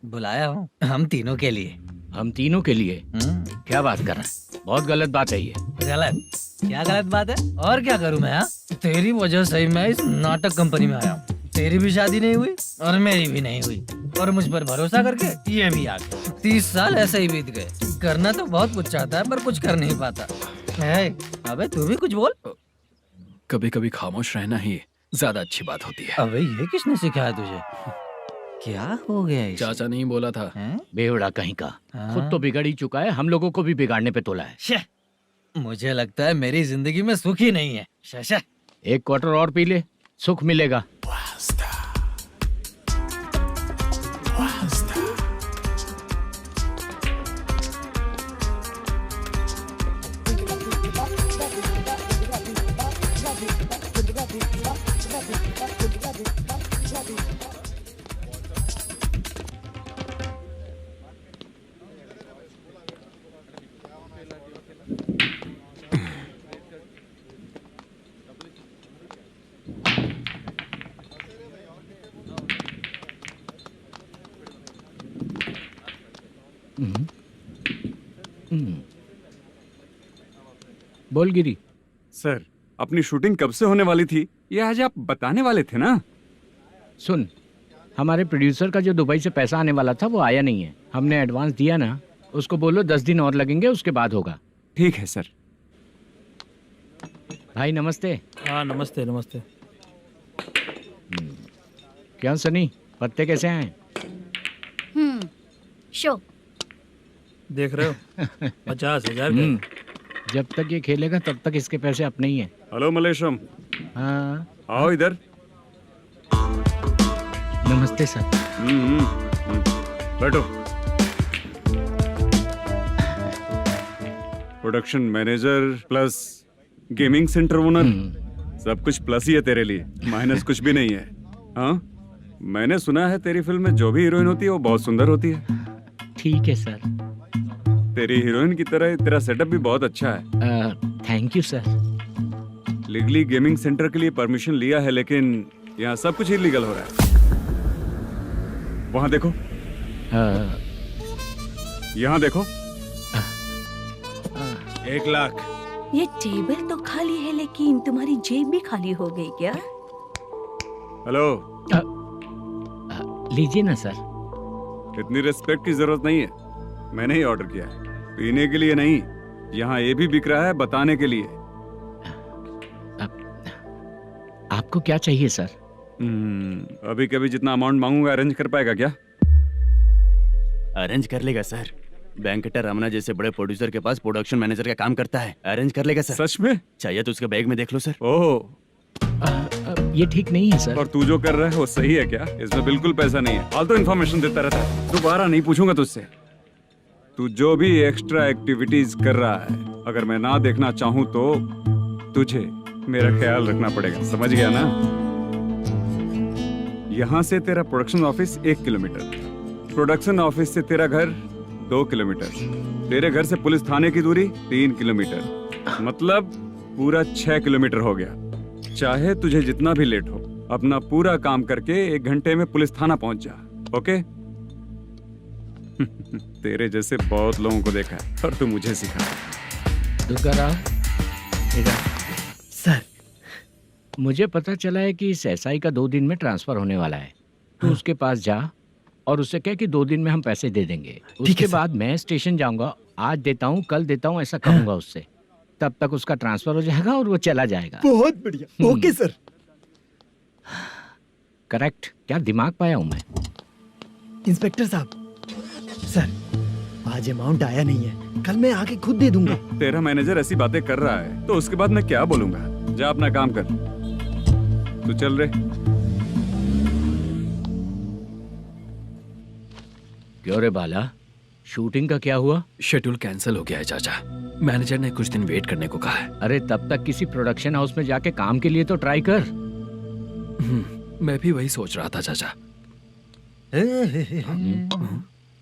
बुलाया हूँ हम तीनों के लिए। हम तीनों के लिए? क्या बात कर रहा है? बहुत गलत बात है ये। गलत? क्या गलत बात है? और क्या करूँ मैं? तेरी वजह से मैं इस नाटक कंपनी में आया हूँ। तेरी भी शादी नहीं हुई और मेरी भी नहीं हुई, और मुझ पर भरोसा करके ये भी आ गया। 30 साल ऐसे ही बीत गए। करना तो बहुत कुछ चाहता है पर कुछ कर नहीं पाता। अबे तू भी कुछ बोल। कभी कभी खामोश रहना ही ज्यादा अच्छी बात होती है। अबे ये किसने सिखाया तुझे? क्या हो गया इसे? चाचा नहीं बोला था? बेवड़ा कहीं का। खुद तो बिगड़ ही चुका है, हम लोगों को भी बिगाड़ने पे तोला है। मुझे लगता है मेरी जिंदगी में सुख ही नहीं है। शशा, एक क्वार्टर और पी ले, सुख मिलेगा। बोल गिरी। सर, अपनी शूटिंग कब से होने वाली थी ये आज आप बताने वाले थे ना? सुन, हमारे प्रोड्यूसर का जो दुबई से पैसा आने वाला था वो आया नहीं है। हमने एडवांस दिया ना, उसको बोलो 10 दिन और लगेंगे, उसके बाद होगा। ठीक है सर। भाई नमस्ते। हाँ नमस्ते नमस्ते। क्या सनी, पत्ते कैसे आए? शो देख रहे हो 50,000 का। जब तक ये खेलेगा तब तक इसके पैसे अपने ही हैं। हेलो मलेशम। हाँ आओ इधर। नमस्ते सर। बैठो। Production manager plus gaming centre owner, सब कुछ प्लस ही है तेरे लिए, माइनस कुछ भी नहीं है। हाँ, मैंने सुना है तेरी फिल्म में जो भी हीरोइन होती है वो बहुत सुंदर होती है। ठीक है सर। तेरी हीरोइन की तरह तेरा सेटअप भी बहुत अच्छा है। Thank you sir. Legally gaming centre के लिए परमिशन लिया है, लेकिन यहाँ सब कुछ इलीगल हो रहा है। वहाँ देखो, यहाँ देखो। 1 लाख। ये टेबल तो खाली है लेकिन तुम्हारी जेब भी खाली हो गई क्या? हेलो। लीजिए ना सर। इतनी रिस्पेक्ट की जरूरत नहीं है, मैंने ही ऑर्डर किया है। पीने के लिए नहीं, यहाँ ये भी बिक रहा है बताने के लिए। आपको क्या चाहिए सर? अभी कभी जितना अमाउंट मांगूंगा अरेंज कर पाएगा क्या? अरेंज कर लेगा सर। वेंकटर रमना जैसे बड़े प्रोड्यूसर के पास प्रोडक्शन मैनेजर का काम करता है, अरेंज कर लेगा सर। सच में? चाहिए तो उसके बैग में देख लो सर। ओह, ये ठीक नहीं है सर। और तू जो कर रहा है वो सही है क्या? इसमें बिल्कुल पैसा नहीं है, फालतू इन्फॉर्मेशन देता रहता है। दोबारा नहीं पूछूंगा तुझसे। तू जो भी एक्स्ट्रा एक्टिविटीज कर रहा है, अगर मैं ना देखना चाहूँ तो तुझे मेरा ख्याल रखना पड़ेगा, समझ गया ना? यहाँ से तेरा production office 1 kilometre, production office से तेरा घर 2 किलोमीटर, तेरे घर से पुलिस थाने की दूरी 3 किलोमीटर, मतलब पूरा 6 किलोमीटर हो गया। चाहे तुझे जितना भी लेट हो, अपना पूरा काम करके 1 घंटे में पुलिस थाना पहुंच जा, ओके? तेरे जैसे बहुत लोगों को देखा है और तू मुझे सिखा। सर, मुझे पता चला है कि इस एसआई का 2 दिन में ट्रांसफर होने वाला है। तो उसके पास जा और उससे कह कि 2 दिन में हम पैसे दे देंगे। उसके बाद मैं स्टेशन जाऊंगा, आज देता हूँ कल देता हूँ ऐसा कहूंगा उससे। तब तक उसका ट्रांसफर हो जाएगा और वो चला जाएगा। बहुत बढ़िया। Okay sir. करेक्ट। क्या दिमाग पाया हूँ मैं। इंस्पेक्टर साहब, सर आज अमाउंट आया नहीं है, कल मैं आके खुद दे दूंगा। तेरा मैनेजर ऐसी बातें कर रहा है तो उसके बाद मैं क्या बोलूंगा? जा अपना काम कर। तू चल रे। क्यों रे बाला, शूटिंग का क्या हुआ? शेड्यूल कैंसिल हो गया है चाचा। मैनेजर ने कुछ दिन वेट करने को कहा है। अरे तब तक किसी प्रोडक्शन हाउस में जाके काम के लिए तो ट्राई कर। मैं भी वही सोच रहा था चाचा।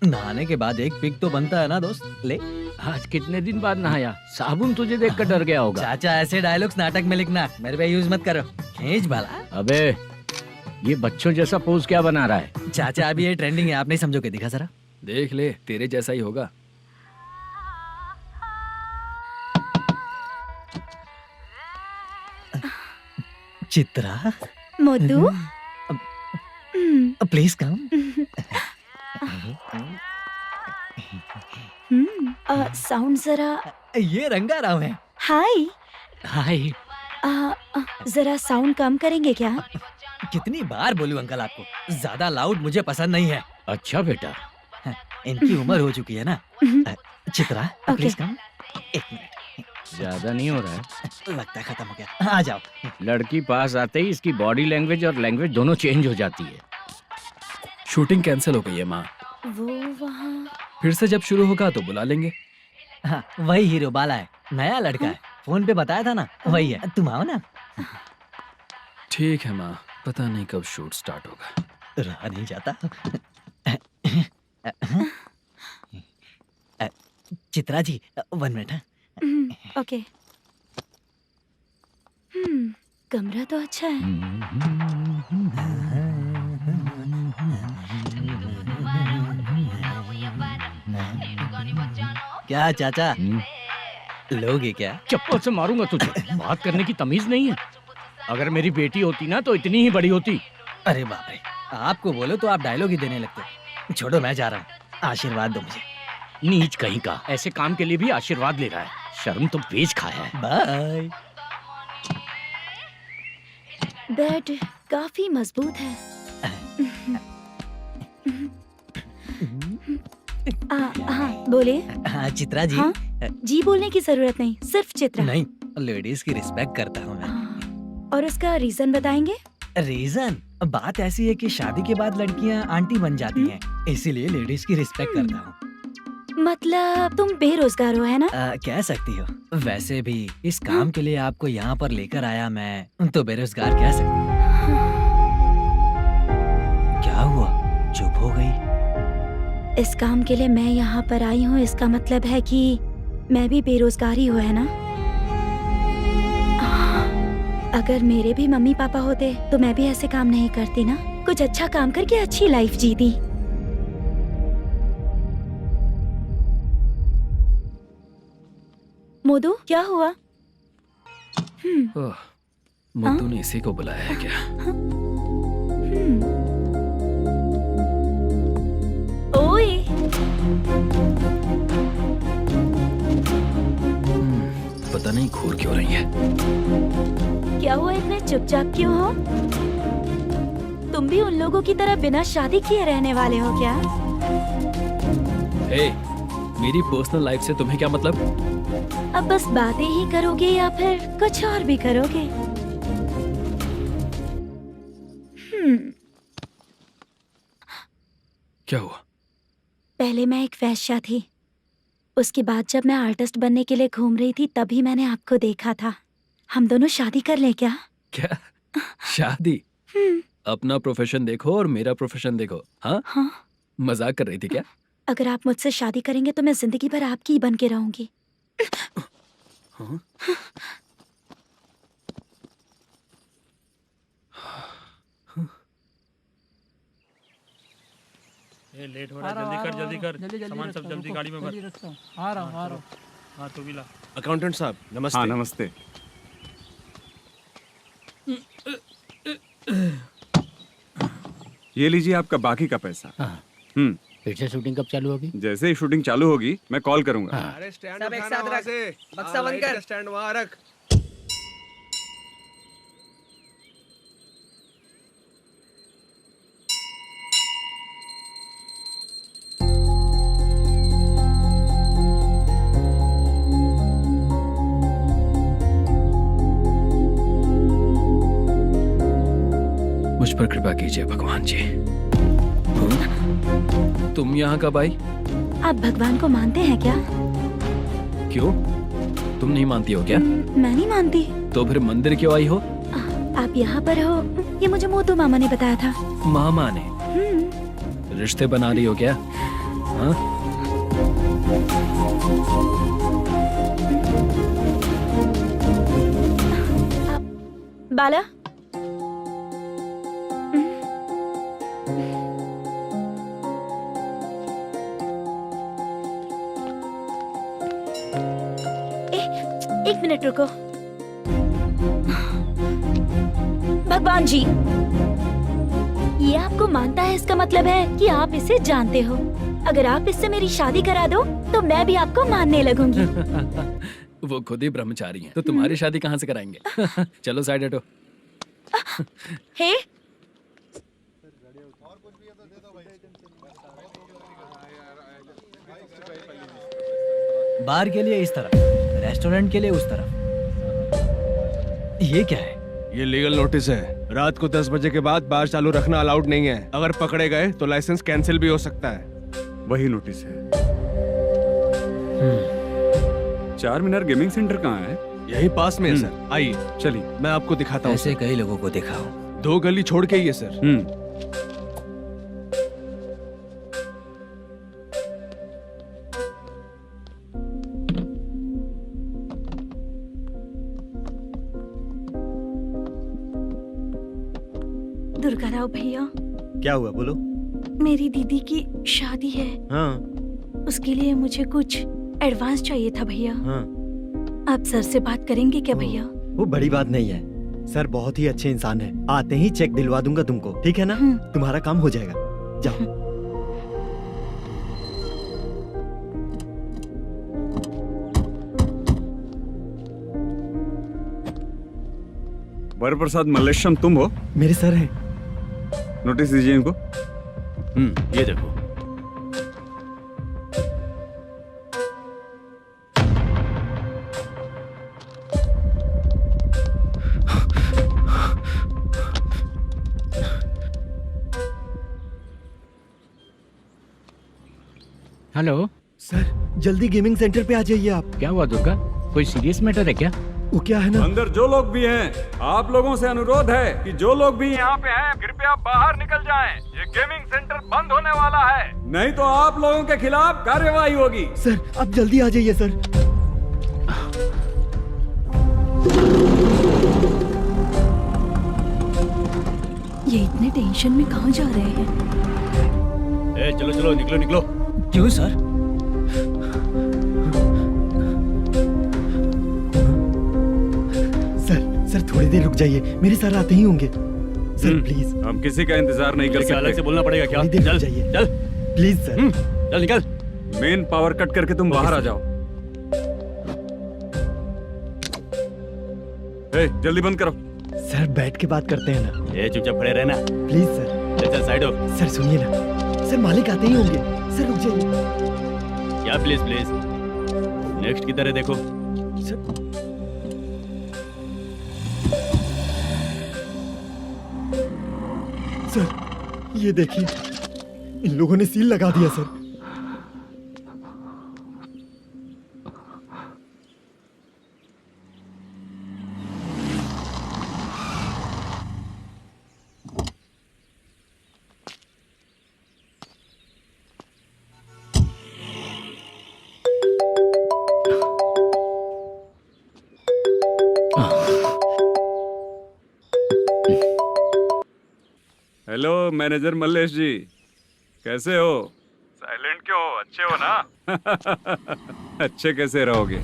नहाने के बाद एक पिक तो बनता है ना दोस्त। ले, आज कितने दिन बाद नहाया? साबुन तुझे देखकर डर गया होगा। चाचा ऐसे डायलॉग्स नाटक में लिखना, मेरे पे यूज मत करो। खींच बाला। अबे ये बच्चों जैसा पोज क्या बना रहा है? चाचा अभी ये ट्रेंडिंग है, आप नहीं समझोगे। दिखा जरा। देख ले, तेरे जैसा ही होगा। Chitra, Modu, please come. Sound जरा। ये रंगा राव है। हाय। हाय। जरा साउंड कम करेंगे क्या? कितनी बार बोलूं अंकल आपको, ज्यादा लाउड मुझे पसंद नहीं है। अच्छा बेटा, इनकी उम्र हो चुकी है ना। Chitra, please come. 1 मिनट। ज्यादा नहीं हो रहा है? लगता है खत्म हो गया। आ जाओ। लड़की पास आते ही इसकी बॉडी लैंग्वेज और लैंग्वेज दोनों चेंज हो जाती है। शूटिंग कैंसिल हो गई है माँ। वो वहाँ। फिर से जब शुरू होगा तो बुला लेंगे। हाँ, वही हीरो बाला है, नया लड़का है। फोन पे बताया था ना, वही है। तुम आओ ना। ठीक है माँ, पता नहीं कब शूट स्टार्ट होगा। रहा नहीं जाता। चित्रा जी 1 मिनट। ओके। कमरा तो अच्छा है। क्या चाचा लोगे क्या? चप्पल से मारूंगा तुझे। बात करने की तमीज नहीं है। अगर मेरी बेटी होती ना तो इतनी ही बड़ी होती। अरे बाप रे, आपको बोलो तो आप डायलॉग ही देने लगते। छोड़ो, मैं जा रहा हूँ, आशीर्वाद दो मुझे। नीच कहीं का, ऐसे काम के लिए भी आशीर्वाद ले रहा है। शर्म तो बेच खाया है। बाय। बेड काफी मजबूत है। हाँ बोलिए। हाँ चित्रा जी। हाँ? जी बोलने की जरूरत नहीं, सिर्फ चित्रा। नहीं, लेडीज की रिस्पेक्ट करता हूँ मैं। और उसका रीजन बताएंगे? रीजन बात ऐसी है कि शादी के बाद लड़कियाँ आंटी बन जाती हैं, इसीलिए लेडीज की रिस्पेक्ट करता हूँ। मतलब तुम बेरोजगार हो, है ना? कह सकती हो। वैसे भी इस काम के लिए आपको यहाँ पर लेकर आया मैं, तो बेरोजगार कह सकती हूँ। क्या हुआ, चुप हो गई? इस काम के लिए मैं यहाँ पर आई हूँ, इसका मतलब है कि मैं भी बेरोजगार ही हूँ, है ना? अगर मेरे भी मम्मी पापा होते तो मैं भी ऐसे काम नहीं करती ना। कुछ अच्छा काम करके अच्छी लाइफ जीती। मोदू, क्या हुआ? मुद्दू ने इसी को बुलाया है क्या? ओए, पता नहीं घूर क्यों रही है। क्या हुआ, इतने चुपचाप क्यों हो? तुम भी उन लोगों की तरह बिना शादी किए रहने वाले हो क्या? हे, मेरी पर्सनल लाइफ से तुम्हें क्या मतलब? अब बस बातें ही करोगे या फिर कुछ और भी करोगे? क्या हुआ? पहले मैं एक वेश्या थी, उसके बाद जब मैं आर्टिस्ट बनने के लिए घूम रही थी तभी मैंने आपको देखा था। हम दोनों शादी कर ले क्या? क्या शादी? अपना प्रोफेशन देखो और मेरा प्रोफेशन देखो। हाँ? हाँ? मजाक कर रही थी क्या? अगर आप मुझसे शादी करेंगे तो मैं जिंदगी भर आपकी ही बन के रहूंगी। हाँ? ये लेट हो रहा है, जल्दी कर। सामान सब जल्दी गाड़ी में भर। आ रहा हूँ। हाँ तू भी ला। अकाउंटेंट साहब नमस्ते। हाँ नमस्ते। ये लीजिए आपका बाकी का पैसा। फिर से शूटिंग कब चालू होगी? जैसे ही शूटिंग चालू होगी मैं कॉल करूंगा। अरे स्टैंड सब एक साथ रख, बक्सा बंद कर। स्टैंड वहाँ रख। मुझ पर कृपा कीजिए भगवान जी। तुम यहाँ कब आई? आप भगवान को मानते हैं क्या? क्यों? तुम नहीं मानती हो क्या? मैं नहीं मानती। तो फिर मंदिर क्यों आई हो? आप यहाँ पर हो ये मुझे मोदू मामा ने बताया था। मामा ने? रिश्ते बना रही हो क्या? हाँ? बाला, एक मिनट रुको। भगवान जी, ये आपको मानता है, इसका मतलब है कि आप इसे जानते हो। अगर आप इससे मेरी शादी करा दो तो मैं भी आपको मानने लगूंगी। वो खुद ही ब्रह्मचारी हैं, तो तुम्हारी शादी कहाँ से कराएंगे? चलो साइड हटो। हे, बार के लिए इस तरफ, रेस्टोरेंट के लिए उस तरफ। ये क्या है? ये लीगल नोटिस है। रात को 10 बजे के बाद बार चालू रखना अलाउड नहीं है। अगर पकड़े गए तो लाइसेंस कैंसिल भी हो सकता है। वही नोटिस है। चार मीनार गेमिंग सेंटर कहाँ है? यही पास में है सर, आइए चलिए मैं आपको दिखाता हूँ। ऐसे कई लोगों को देखा हूँ। 2 गली छोड़ के ही है सर। दुर्गा राव भैया, क्या हुआ बोलो। मेरी दीदी की शादी है। हाँ उसके लिए मुझे कुछ एडवांस चाहिए था भैया। हाँ। आप सर से बात करेंगे क्या भैया? वो बड़ी बात नहीं है, सर बहुत ही अच्छे इंसान है। आते ही चेक दिलवा दूंगा तुमको, ठीक है ना? तुम्हारा काम हो जाएगा, जाओ। वरप्रसाद मल्लेशम तुम हो? मेरे सर हैं। नोटिस दीजिए इनको। ये देखो। हेलो सर, जल्दी गेमिंग सेंटर पे आ जाइए आप। क्या हुआ दुर्गा, कोई सीरियस मैटर है क्या? वो क्या है ना, अंदर जो लोग भी हैं, आप लोगों से अनुरोध है कि जो लोग भी यहाँ पे हैं, कृपया बाहर निकल जाएं। ये गेमिंग सेंटर बंद होने वाला है, नहीं तो आप लोगों के खिलाफ कार्यवाही होगी। सर आप जल्दी आ जाइए सर। ये इतने टेंशन में कहाँ जा रहे हैं? चलो चलो निकलो निकलो। क्यों सर? सर थोड़ी देर रुक जाइए, मेरे सर आते ही होंगे। Sir please. हम किसी का इंतजार नहीं कर सकते। अलग से बोलना पड़ेगा क्या? चल जाइए, चल प्लीज सर। चल निकल। मेन पावर कट करके तुम बाहर आ जाओ। जल्दी बंद करो। सर बैठ के बात करते हैं ना। चुपचाप खड़े रहना प्लीज सर। चल साइड हो। सर सुनिए ना, सर मालिक आते ही होंगे। सर रुक जाइए। क्या प्लीज प्लीज, नेक्स्ट की तरह देखो। सर ये देखिए, इन लोगों ने सील लगा दिया सर। हेलो मैनेजर मल्लेश जी, कैसे हो? साइलेंट क्यों हो? अच्छे हो ना? अच्छे कैसे रहोगे?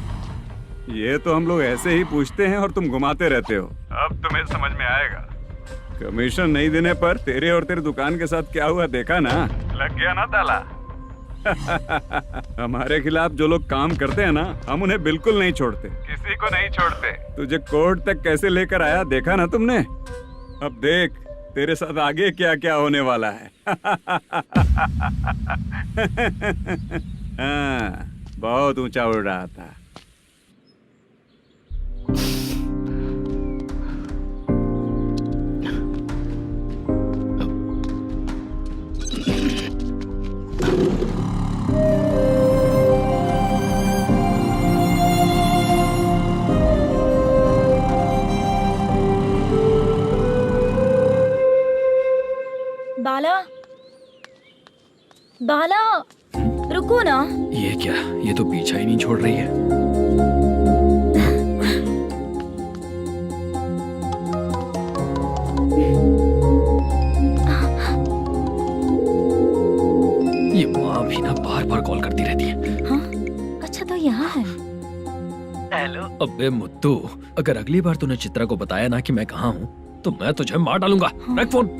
ये तो हम लोग ऐसे ही पूछते हैं और तुम घुमाते रहते हो। अब तुम्हें समझ में आएगा। कमीशन नहीं देने पर तेरे और तेरी दुकान के साथ क्या हुआ देखा ना? लग गया ना ताला। हमारे खिलाफ जो लोग काम करते हैं ना, हम उन्हें बिल्कुल नहीं छोड़ते, किसी को नहीं छोड़ते। तुझे कोर्ट तक कैसे लेकर आया देखा ना तुमने? अब देख तेरे साथ आगे क्या क्या होने वाला है। हाँ, बहुत ऊंचा उड़ रहा था। बाला, बाला, रुको ना। ये क्या, ये तो पीछा ही नहीं छोड़ रही है। ये माँ भी ना बार बार कॉल करती रहती है। हाँ? अच्छा तो यहाँ है। हेलो। अबे मुद्दू, अगर अगली बार तूने चित्रा को बताया ना कि मैं कहाँ हूँ, तो मैं तुझे मार डालूंगा। रख फोन।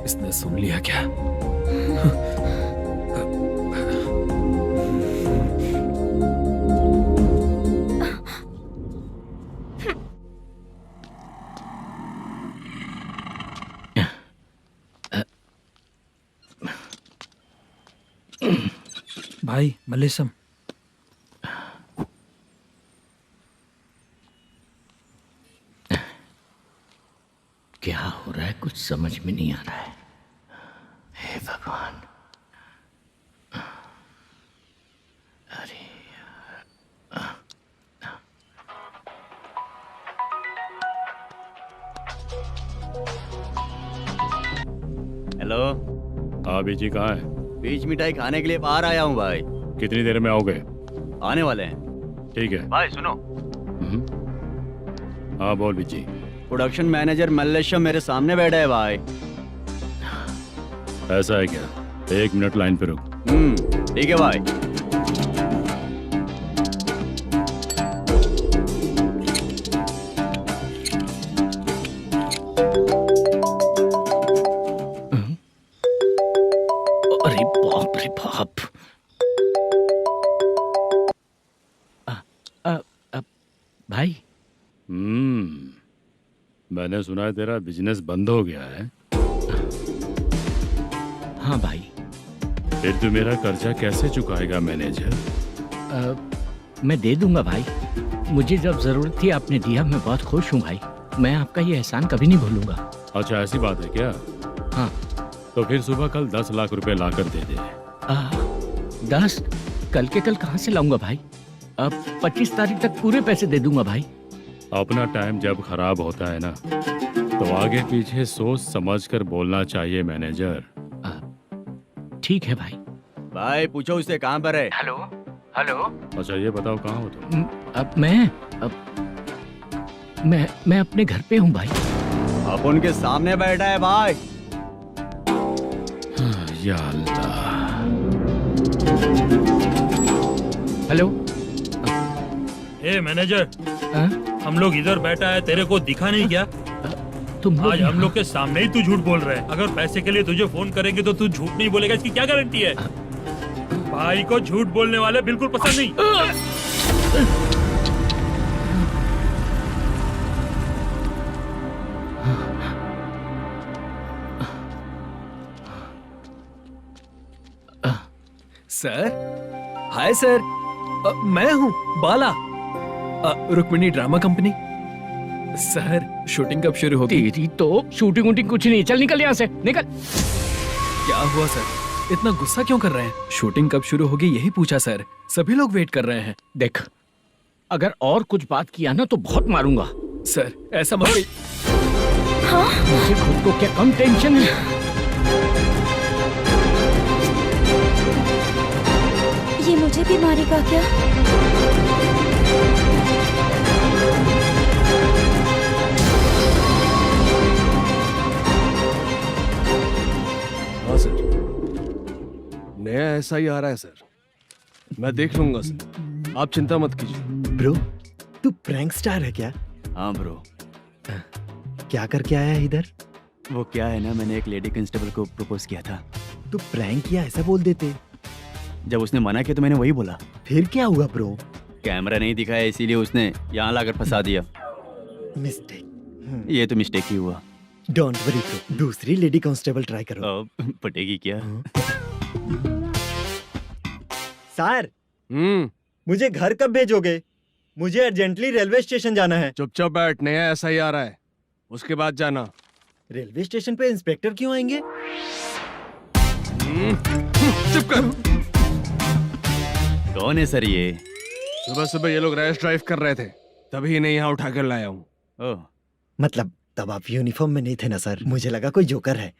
इसने सुन लिया क्या? भाई मल्लेशम, क्या हो रहा है, कुछ समझ में नहीं आ रहा है। हे भगवान, अरे हेलो। हाँ बीजी कहाँ है? बीच मिठाई खाने के लिए बाहर आया हूँ भाई। कितनी देर में आओगे? आने वाले हैं। ठीक है भाई सुनो। हाँ बोल बीजी। प्रोडक्शन मैनेजर मल्लेशम मेरे सामने बैठा है भाई। ऐसा है क्या? 1 मिनट लाइन पे रुक। ठीक है भाई। अरे बाप रे बाप। भाई। मैंने सुना है तेरा बिजनेस बंद हो गया है। हाँ भाई। फिर तू मेरा कर्जा कैसे चुकाएगा मैनेजर? मैं दे दूंगा भाई। मुझे जब जरूरत थी आपने दिया, मैं बहुत खुश हूँ भाई। मैं आपका ये एहसान कभी नहीं भूलूंगा। अच्छा ऐसी बात है क्या? हाँ। तो फिर सुबह कल 10 लाख रुपए लाकर दे दे। 10? कल के कल कहाँ से लाऊंगा भाई? अब 25 तारीख तक पूरे पैसे दे दूंगा भाई। अपना टाइम जब खराब होता है ना, तो आगे पीछे सोच समझ कर बोलना चाहिए मैनेजर। ठीक है भाई। भाई पूछो उससे कहाँ पर है। Hello hello. अच्छा ये बताओ कहाँ हो तुम? अब मैं अपने घर पे हूँ भाई। अब उनके सामने बैठा है भाई। या अल्लाह। हेलो। ए मैनेजर, हम लोग इधर बैठा है, तेरे को दिखा नहीं क्या? तुम आज हम लोग के सामने ही तू झूठ बोल रहा है। अगर पैसे के लिए तुझे फोन करेंगे तो तू झूठ नहीं बोलेगा, इसकी क्या गारंटी है? भाई को झूठ बोलने वाले बिल्कुल पसंद नहीं। सर, हाय सर, मैं हूँ Bala, Rukmini drama company. Sir shooting कब शुरू होगी? तेरी तो शूटिंग वूटिंग कुछ नहीं। चल निकल यहाँ से, निकल। क्या हुआ सर, इतना गुस्सा क्यों कर रहे हैं? शूटिंग कब शुरू होगी यही पूछा सर, सभी लोग वेट कर रहे हैं। देख, अगर और कुछ बात किया ना तो बहुत मारूंगा। सर ऐसा मत कहिए। मुझे खुद को क्या कम टेंशन है? ये मुझे भी मारेगा क्या? हाँ सर, नया ऐसा ही आ रहा है सर, मैं देख लूंगा सर, आप चिंता मत कीजिए। ब्रो, तू प्रैंक स्टार है क्या? हाँ ब्रो। क्या करके आया है इधर? वो क्या है ना, मैंने एक लेडी कांस्टेबल को प्रपोज किया था। तू प्रैंक किया ऐसा बोल देते। जब उसने मना किया तो मैंने वही बोला। फिर क्या हुआ ब्रो? कैमरा नहीं दिखाया इसीलिए उसने यहाँ लाकर फंसा दिया। मिस्टेक। ये तो मिस्टेक ही हुआ। डोंट वरी ब्रो, दूसरी लेडी कांस्टेबल ट्राई करो। पटेगी क्या? सर, मुझे घर कब भेजोगे? मुझे अर्जेंटली रेलवे स्टेशन जाना है। चुपचाप बैठ, नया ऐसा ही आ रहा है, उसके बाद जाना। रेलवे स्टेशन पे इंस्पेक्टर क्यों आएंगे? चुप कर। कौन है सर ये? सुबह सुबह ये लोग रैश ड्राइव कर रहे थे, तभी इन्हें यहाँ उठा कर लाया हूँ। मतलब तब आप यूनिफॉर्म में नहीं थे ना सर, मुझे लगा कोई जोकर है।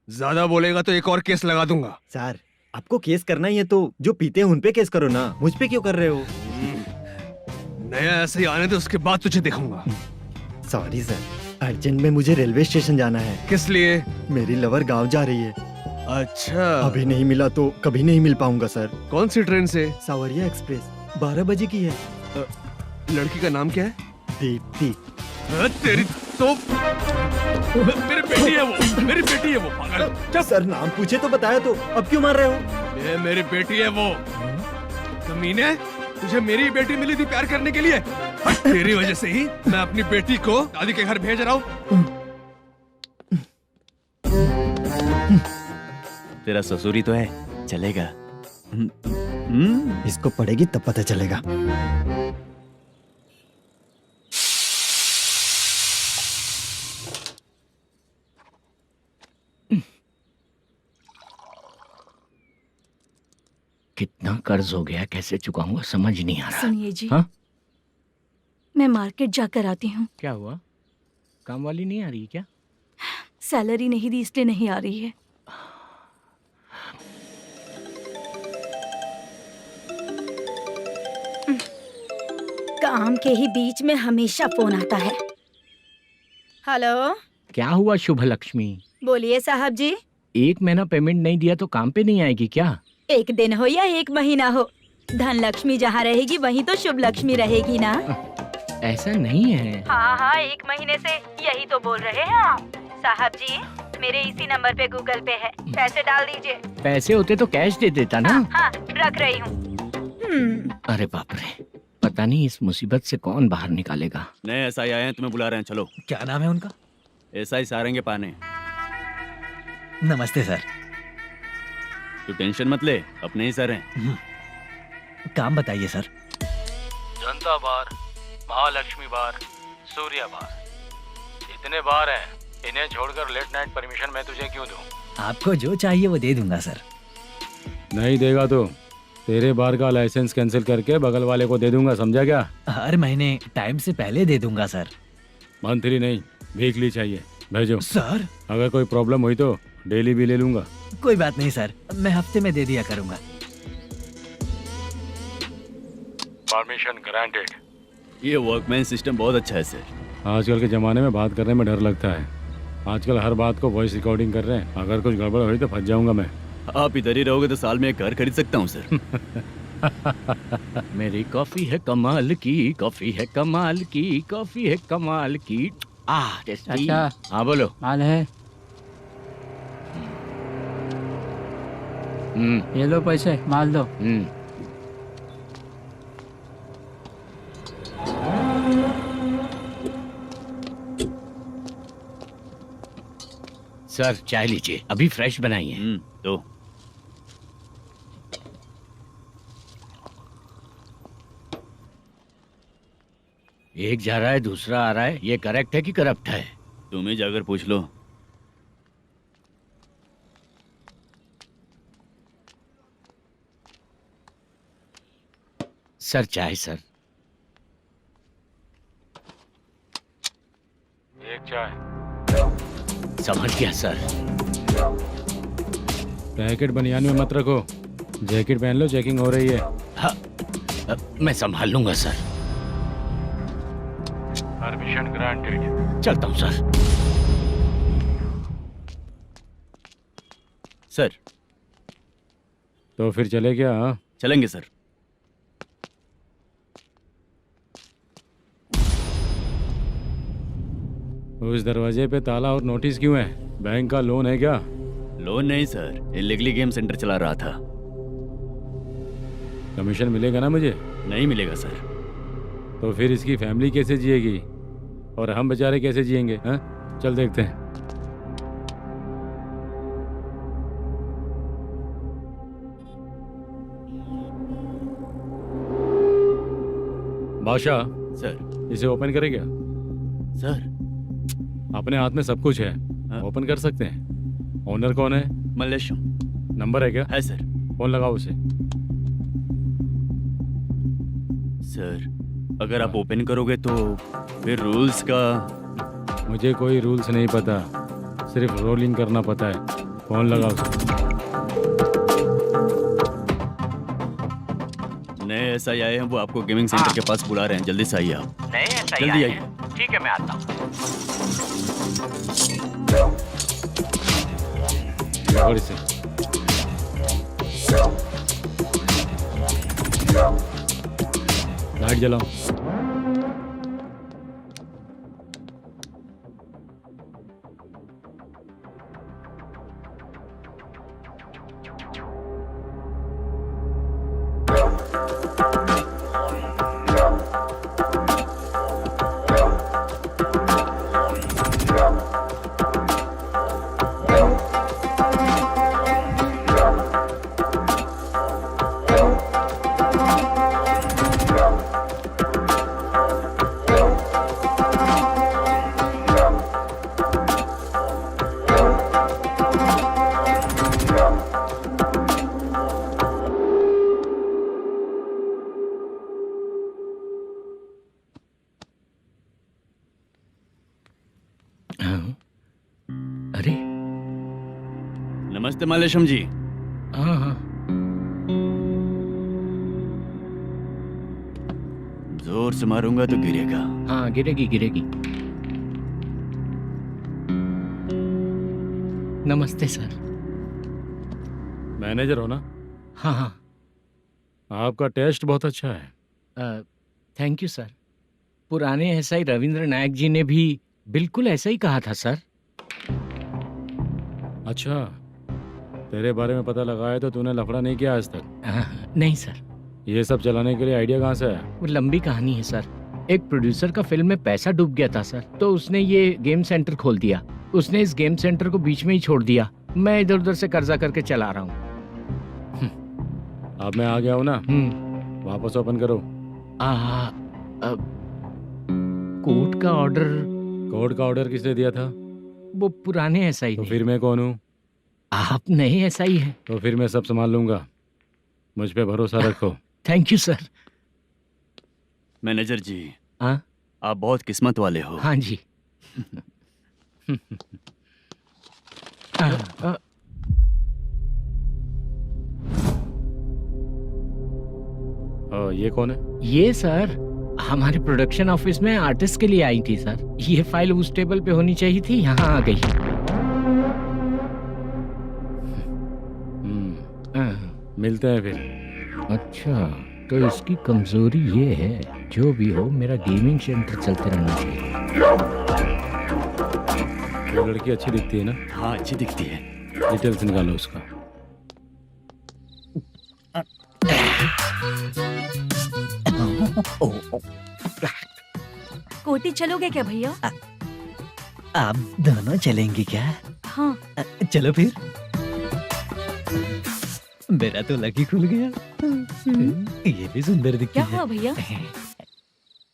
ज्यादा बोलेगा तो एक और केस लगा दूंगा। सर, आपको केस करना ही है तो जो पीते हैं उन पे केस करो ना, मुझ पे क्यों कर रहे हो? नया ऐसे ही आने दो, उसके बाद तुझे देखूंगा। सॉरी सर, अर्जेंट में मुझे रेलवे स्टेशन जाना है। किस लिए? मेरी लवर गांव जा रही है। अच्छा, अभी नहीं मिला तो कभी नहीं मिल पाऊंगा सर। कौन सी ट्रेन से? सावरिया एक्सप्रेस, 12 बजे की है। लड़की का नाम क्या है? दीप्ति। तेरी तो मेरी बेटी है वो, मेरी बेटी है वो, पागल। सर नाम पूछे तो बताया, तो अब क्यों मार रहे हो? ये मेरी बेटी है वो। कमीने, तुझे मेरी बेटी मिली थी प्यार करने के लिए, तेरी वजह से ही मैं अपनी बेटी को दादी के घर भेज रहा हूँ। तेरा ससुरी तो है, चलेगा। इसको पढ़ेगी तब पता चलेगा। कितना कर्ज हो गया, कैसे चुकाऊंगा समझ नहीं आ रहा। सुनिए जी, हाँ? मैं मार्केट जाकर आती हूँ। क्या हुआ? काम वाली नहीं आ रही क्या? सैलरी नहीं दी इसलिए नहीं आ रही है। काम के ही बीच में हमेशा फोन आता है। हेलो, क्या हुआ शुभ लक्ष्मी? बोलिए साहब जी। 1 महीना पेमेंट नहीं दिया तो काम पे नहीं आएगी क्या? 1 दिन हो या 1 महीना हो, धन लक्ष्मी जहाँ रहेगी वहीं तो शुभ लक्ष्मी रहेगी ना। ऐसा नहीं है। हाँ, 1 महीने से यही तो बोल रहे हैं आप। साहब जी, मेरे इसी नंबर पे गूगल पे है, पैसे डाल दीजिए। पैसे होते तो कैश दे देता ना। हाँ, रख रही हूँ। अरे बाप रे, पता नहीं इस मुसीबत से कौन बाहर निकालेगा। नए एसआई आए हैं, तुम्हें बुला रहे हैं, चलो। क्या नाम है उनका? एसआई सारंगे पाने। नमस्ते सर। तू टेंशन मत ले, अपने ही सर हैं। काम बताइए सर। जनता बार, महालक्ष्मी बार, सूर्या बार, इतने बार हैं। इन्हें छोड़कर लेट नाइट परमिशन मैं तुझे क्यों दूं? आपको जो चाहिए वो दे दूंगा सर। नहीं देगा तो तेरे बार का लाइसेंस कैंसिल करके बगल वाले को दे दूंगा, समझा क्या? हर महीने टाइम से पहले दे दूंगा सर। मंथली नहीं, वीकली चाहिए, भेजो। सर अगर कोई प्रॉब्लम हुई तो डेली भी ले लूंगा। कोई बात नहीं सर, मैं हफ्ते में दे दिया करूंगा। Permission granted. ये वर्कमैन सिस्टम बहुत अच्छा है सर। आजकल के जमाने में बात करने में डर लगता है। आजकल हर बात को वॉइस रिकॉर्डिंग कर रहे हैं। अगर कुछ गड़बड़ हुई तो फंस जाऊंगा मैं। आप इधर ही रहोगे तो साल में एक घर खरीद सकता हूँ सर। मेरी कॉफी है कमाल की, कॉफी है कमाल की, कॉफी है कमाल की। टेस्टी। अच्छा। हाँ बोलो। माल है, ये लो पैसे, माल दो। सर चाय लीजिए, अभी फ्रेश बनाई है। तो एक जा रहा है दूसरा आ रहा है, ये करेक्ट है कि करप्ट है? तुम ही जाकर पूछ लो। सर चाय सर। एक चाय। समझ गया सर। पैकेट बनियान में मत रखो, जैकेट पहन लो, चेकिंग हो रही है। हाँ, मैं संभाल लूंगा सर। Permission granted. चलता हूँ सर। सर तो फिर चले क्या? हाँ? चलेंगे सर। उस दरवाजे पे ताला और नोटिस क्यों है? बैंक का लोन है क्या? लोन नहीं सर, इलीगली गेम सेंटर चला रहा था। कमीशन मिलेगा ना मुझे? नहीं मिलेगा सर। तो फिर इसकी फैमिली कैसे जिएगी और हम बेचारे कैसे जिएंगे? हाँ, चल देखते हैं। बादशाह सर। इसे ओपन करे क्या? सर अपने हाथ में सब कुछ है, ओपन कर सकते हैं। ओनर कौन है? मल्लेशम। नंबर है क्या? है सर। फोन लगाओ उसे। सर अगर आप ओपन करोगे तो फिर रूल्स का। मुझे कोई रूल्स नहीं पता, सिर्फ रोलिंग करना पता है। फोन लगाओ उसे। नए एसआई आए हैं, वो आपको गेमिंग सेंटर के पास बुला रहे हैं, जल्दी से आइए आप। नए एसआई जल्दी आए आइए। हैं? ठीक है मैं आता हूँ। और इसे लाइट जलाओ। अरे नमस्ते मल्लेशम जी। हाँ हाँ। जोर से मारूंगा तो गिरेगा। हाँ गिरेगी गिरेगी। नमस्ते सर। मैनेजर हो ना? हाँ हाँ। आपका टेस्ट बहुत अच्छा है। Thank you sir. पुराने एसआई रविंद्र नायक जी ने भी बिल्कुल ऐसा ही कहा था सर। अच्छा, तेरे बारे में पता लगाया तो तूने लफड़ा नहीं किया आज तक? नहीं सर। ये सब चलाने के लिए आइडिया कहाँ से है? वो लंबी कहानी है सर। एक प्रोड्यूसर का फिल्म में पैसा डूब गया था सर, तो उसने ये गेम सेंटर खोल दिया। उसने इस गेम सेंटर को बीच में ही छोड़ दिया। मैं इधर उधर से कर्जा करके चला रहा हूँ। अब मैं आ गया हूँ ना, वापस ओपन करो। कोर्ट का ऑर्डर। कोर्ट का ऑर्डर किसने दिया था? वो पुराने एसआई तो ने। फिर मैं कौन हूँ? आप नए एसआई हैं। तो फिर मैं सब संभाल लूंगा, मुझ पे भरोसा रखो। Thank you sir. मैनेजर जी, हाँ आप बहुत किस्मत वाले हो। हाँ जी। ये कौन है? ये सर हमारे प्रोडक्शन ऑफिस में आर्टिस्ट के लिए आई थी सर। ये फाइल उस टेबल पे होनी चाहिए थी, यहाँ आ गई। मिलते हैं फिर। अच्छा, तो इसकी कमजोरी ये है, जो भी हो मेरा गेमिंग सेंटर चलते रहना चाहिए। वो लड़की अच्छी दिखती है ना? हाँ, अच्छी दिखती है। डिटेल्स निकालो उसका। कोटी चलोगे क्या भैया? आप दोनों चलेंगे क्या? हाँ। चलो फिर। मेरा तो लकी खुल गया। ये भी सुंदर दिखती क्या है। हुआ भैया?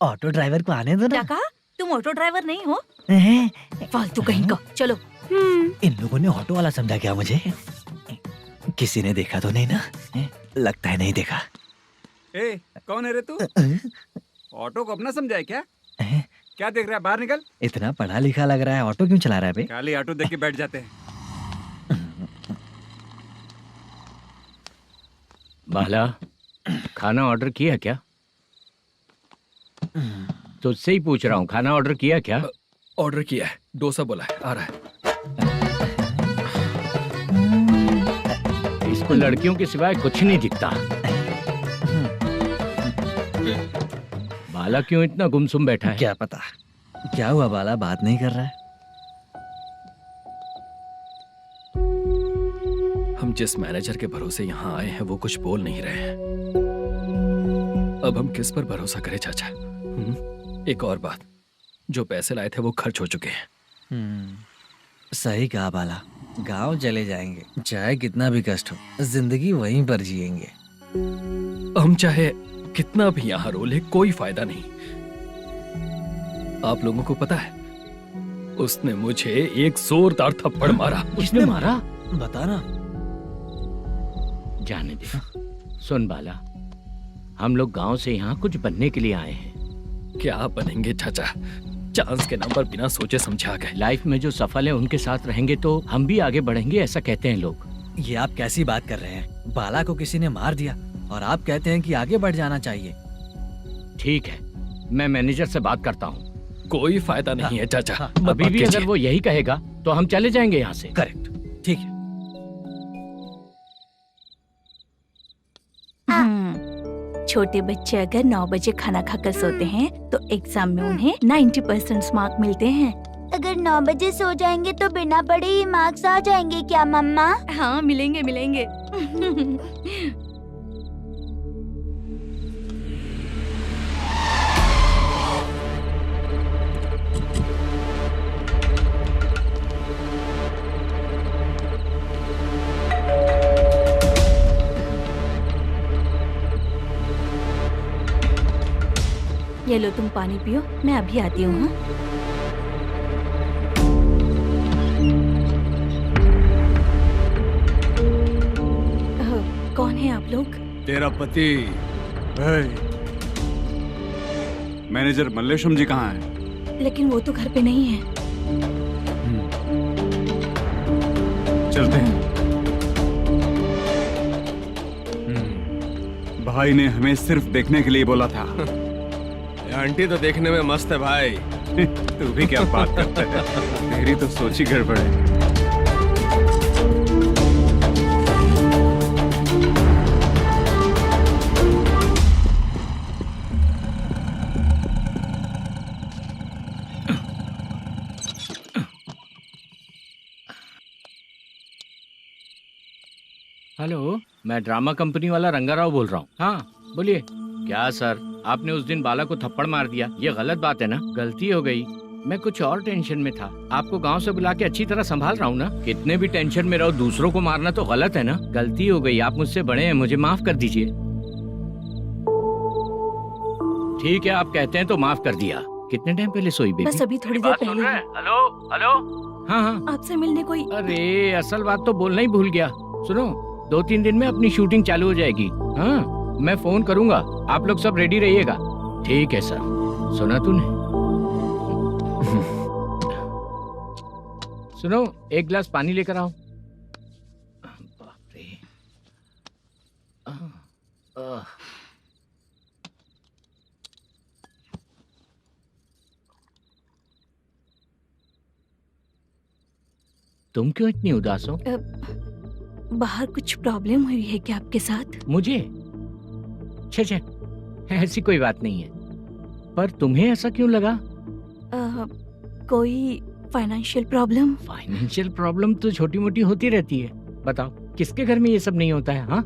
ऑटो ड्राइवर को आने दो क्या ना। कहा? तुम ऑटो ड्राइवर नहीं हो? फालतू कहीं का। चलो। इन लोगों ने ऑटो वाला समझा क्या मुझे? किसी ने देखा तो नहीं ना? लगता है नहीं देखा। ए, कौन है रे तू? ऑटो को अपना समझा है क्या? क्या देख रहा है? बाहर निकल। इतना पढ़ा लिखा लग रहा है, ऑटो क्यों चला रहा है बे? खाली ऑटो देख के बैठ जाते हैं। बाला, खाना ऑर्डर किया क्या? तुझसे ही पूछ रहा हूँ, खाना ऑर्डर किया क्या? ऑर्डर किया है, डोसा बोला है, आ रहा है। इसको लड़कियों के सिवाय कुछ नहीं दिखता। बाला क्यों इतना गुमसुम बैठा है? क्या पता क्या हुआ, बाला बात नहीं कर रहा है। हम जिस मैनेजर के भरोसे यहाँ आए हैं वो कुछ बोल नहीं रहे हैं। अब हम किस पर भरोसा करें चाचा? एक और बात, जो पैसे लाए थे वो खर्च हो चुके हैं। सही कहा बाला, गांव चले जाएंगे, चाहे कितना भी कष्ट हो, जिंदगी वहीं पर जिएंगे। हम चाहे कितना भी यहाँ रो ले, कोई फायदा नहीं। आप लोगों को पता है, उसने मुझे एक जोरदार थप्पड़ मारा। उसने मारा? बताना। जाने दे। सुन बाला, हम लोग गांव से यहाँ कुछ बनने के लिए आए हैं। क्या बनेंगे चाचा? चांस के नाम पर बिना सोचे समझे आ गए। लाइफ में जो सफल है उनके साथ रहेंगे तो हम भी आगे बढ़ेंगे, ऐसा कहते हैं लोग। ये आप कैसी बात कर रहे हैं? बाला को किसी ने मार दिया और आप कहते हैं कि आगे बढ़ जाना चाहिए। ठीक है, मैं मैनेजर से बात करता हूँ। कोई फायदा नहीं है चाचा। अभी भी अगर वो यही कहेगा तो हम चले जाएंगे यहाँ से। करेक्ट, ठीक है। छोटे बच्चे अगर 9 बजे खाना खाकर सोते हैं तो एग्जाम में उन्हें 90% मार्क मिलते हैं। अगर 9 बजे सो जाएंगे तो बिना पढ़े ही मार्क्स आ जाएंगे क्या मम्मा? हाँ, मिलेंगे मिलेंगे। ये लो, तुम पानी पियो, मैं अभी आती हूँ। हाँ, कौन है आप लोग? तेरा पति। मैनेजर मल्लेशम जी कहाँ हैं? लेकिन वो तो घर पे नहीं है। चलते हैं। भाई ने हमें सिर्फ देखने के लिए बोला था। आंटी तो देखने में मस्त है भाई। तू भी क्या बात करता है? तेरी तो सोच ही गड़बड़ है। हेलो, मैं ड्रामा कंपनी वाला रंगाराव बोल रहा हूँ। हाँ बोलिए। क्या सर, आपने उस दिन बाला को थप्पड़ मार दिया, ये गलत बात है ना? गलती हो गई, मैं कुछ और टेंशन में था। आपको गांव से बुला के अच्छी तरह संभाल रहा हूँ ना। कितने भी टेंशन में रहो, दूसरों को मारना तो गलत है ना। गलती हो गई, आप मुझसे बड़े हैं, मुझे माफ कर दीजिए। ठीक है, आप कहते हैं तो माफ कर दिया। कितने टाइम पहले सोई बेबी? बस अभी थोड़ी देर पहले ही। Hello hello. हाँ हाँ, आपसे मिलने कोई। अरे असल बात तो बोलना ही भूल गया। सुनो, 2-3 दिन में अपनी शूटिंग चालू हो जाएगी। हाँ, मैं फोन करूंगा, आप लोग सब रेडी रहिएगा। ठीक है सर। सुना तूने? सुनो, एक गिलास पानी लेकर आओ। बाप रे। तुम क्यों इतनी उदास हो? बाहर कुछ प्रॉब्लम हुई है क्या आपके साथ? मुझे? छे, ऐसी कोई बात नहीं है। पर तुम्हें ऐसा क्यों लगा? कोई फाइनेंशियल प्रॉब्लम? फाइनेंशियल प्रॉब्लम तो छोटी मोटी होती रहती है। बताओ, किसके घर में ये सब नहीं होता है? हाँ,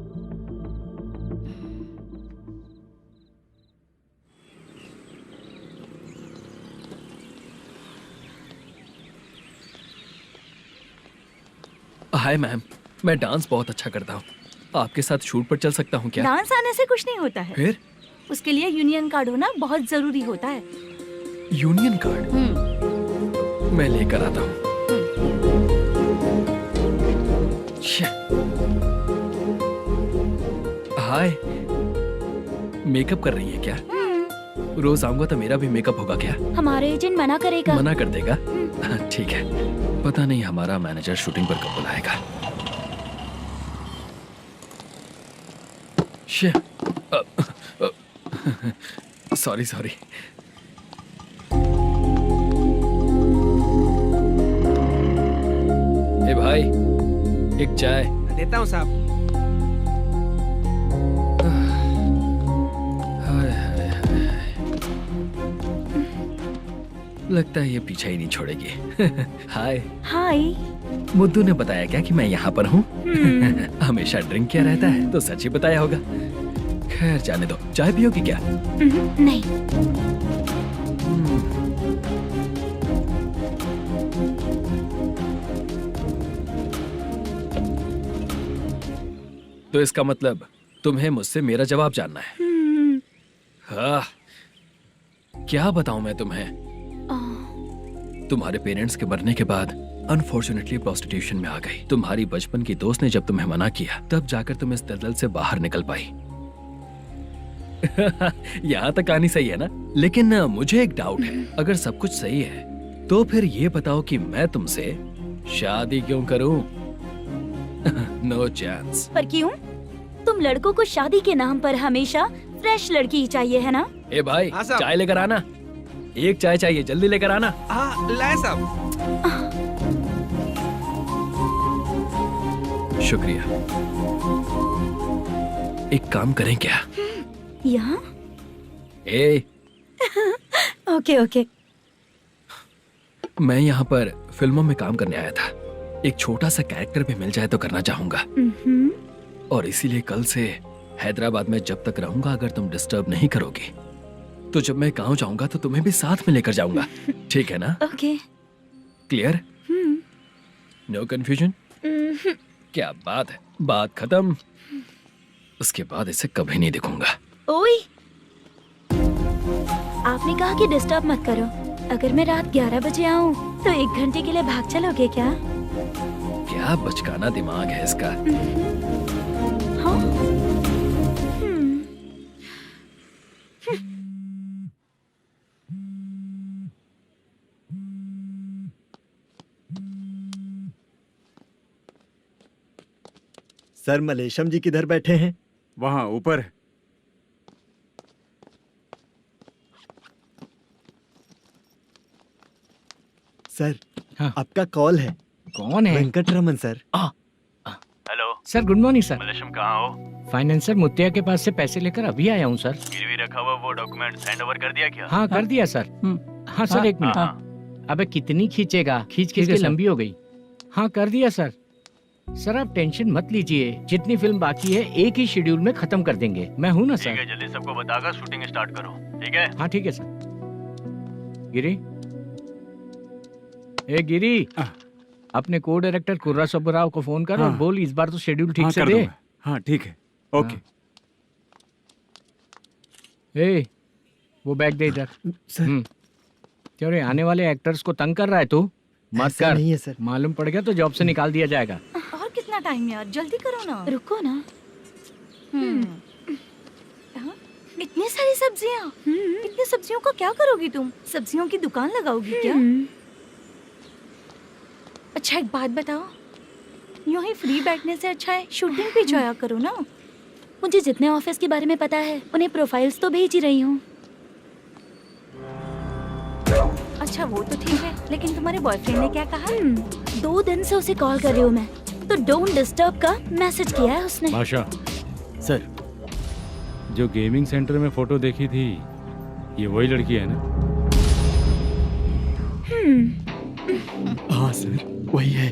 हाय मैम, मैं डांस बहुत अच्छा करता हूँ। आपके साथ शूट पर चल सकता हूँ क्या? डांस आने से कुछ नहीं होता है। फिर? उसके लिए यूनियन कार्ड होना बहुत जरूरी होता है। Union card? मैं लेकर आता हूँ। हाय, मेकअप कर रही है क्या? रोज आऊंगा तो मेरा भी मेकअप होगा क्या? हमारे एजेंट मना करेगा। मना कर देगा? ठीक है, पता नहीं हमारा मैनेजर शूटिंग पर कब बुलाएगा। सॉरी। ए भाई, एक चाय। देता हूँ साहब। लगता है ये पीछा ही नहीं छोड़ेगी। हाय। हाय। मुद्दू ने बताया क्या कि मैं यहाँ पर हूँ? हमेशा ड्रिंक किया रहता है तो सच ही बताया होगा। खैर जाने दो, चाय पियोगी क्या? नहीं। तो इसका मतलब तुम्हें मुझसे मेरा जवाब जानना है? हाँ, क्या बताऊं मैं तुम्हें? तुम्हारे पेरेंट्स के मरने के बाद अनफॉर्चुनेटली प्रोस्टिट्यूशन में आ गई। तुम्हारी बचपन की दोस्त ने जब तुम्हें मना किया, तब जाकर तुम इस दलदल से बाहर निकल पाई। यहाँ तक कहानी सही है ना? लेकिन मुझे एक डाउट है। अगर सब कुछ सही है तो फिर ये बताओ कि मैं तुमसे शादी क्यों करूं? No chance. पर क्यों? तुम लड़कों को शादी के नाम पर हमेशा फ्रेश लड़की ही चाहिए, है ना? ए भाई, चाय लेकर आना। एक चाय चाहिए, जल्दी लेकर आना। हाँ, लाए साहब। शुक्रिया। एक काम करें क्या? यहाँ? ए, ओके। मैं यहाँ पर फिल्मों में काम करने आया था। एक छोटा सा कैरेक्टर भी मिल जाए तो करना चाहूंगा। और इसीलिए कल से हैदराबाद में जब तक रहूंगा, अगर तुम डिस्टर्ब नहीं करोगी तो जब मैं गांव जाऊंगा तो तुम्हें भी साथ में लेकर जाऊंगा। ठीक है ना? ओके। क्लियर? No confusion? क्या बात है, बात खत्म। उसके बाद इसे कभी नहीं दिखूंगा। ओए, आपने कहा कि डिस्टर्ब मत करो। अगर मैं रात 11 बजे आऊं तो 1 घंटे के लिए भाग चलोगे क्या? क्या बचकाना दिमाग है इसका। हाँ? सर, मलेशम जी किधर बैठे हैं? वहाँ ऊपर। सर, हाँ। आपका कॉल है। कौन है? Venkataraman sir. Hello sir, good morning sir. Malesham, कहाँ हो? फाइनेंसर मुत्तिया के पास से पैसे लेकर अभी आया हूँ सर। गिरवी रखा हुआ वो डॉक्यूमेंट हैंड ओवर कर दिया क्या? हाँ, कर दिया सर। हाँ सर, एक मिनट। अबे कितनी खींचेगा, खींच के लंबी हो गई। हाँ, कर दिया सर। सर आप टेंशन मत लीजिए, जितनी फिल्म बाकी है एक ही शेड्यूल में खत्म कर देंगे। मैं हूँ ना ठीक सर। है, जल्दी सबको बताकर शूटिंग स्टार्ट करो, ठीक है? हाँ ठीक है सर। गिरी, ए गिरी, अपने को डायरेक्टर कुर्रा सुब्बराव को फोन कर और हाँ। बोल इस बार तो शेड्यूल ठीक हाँ, से कर दे। दूंगा। हाँ ठीक है, ओके। ए, वो बैग दे इधर। सर क्यों रे, आने वाले एक्टर्स को तंग कर रहा है तू? मत ऐसा कर, नहीं है सर। मालूम पड़ गया तो जॉब से निकाल दिया जाएगा। और कितना टाइम यार, जल्दी करो ना। रुको ना। हाँ? इतनी सारी सब्जियाँ, इतनी सब्जियों को क्या करोगी तुम? सब्जियों की दुकान लगाओगी क्या? अच्छा एक बात बताओ, यूं ही फ्री बैठने से अच्छा है शूटिंग भी जाया करो ना। मुझे जितने ऑफिस के बारे में पता है उन्हें प्रोफाइल्स तो भेज ही रही हूँ। अच्छा वो तो ठीक है, लेकिन तुम्हारे बॉयफ्रेंड ने क्या कहा? 2 दिन से उसे कॉल कर रही हूँ मैं, तो डोंट डिस्टर्ब का मैसेज किया है उसने। बादशाह, सर जो गेमिंग सेंटर में फोटो देखी थी, ये वही लड़की है ना? हाँ सर, वही है।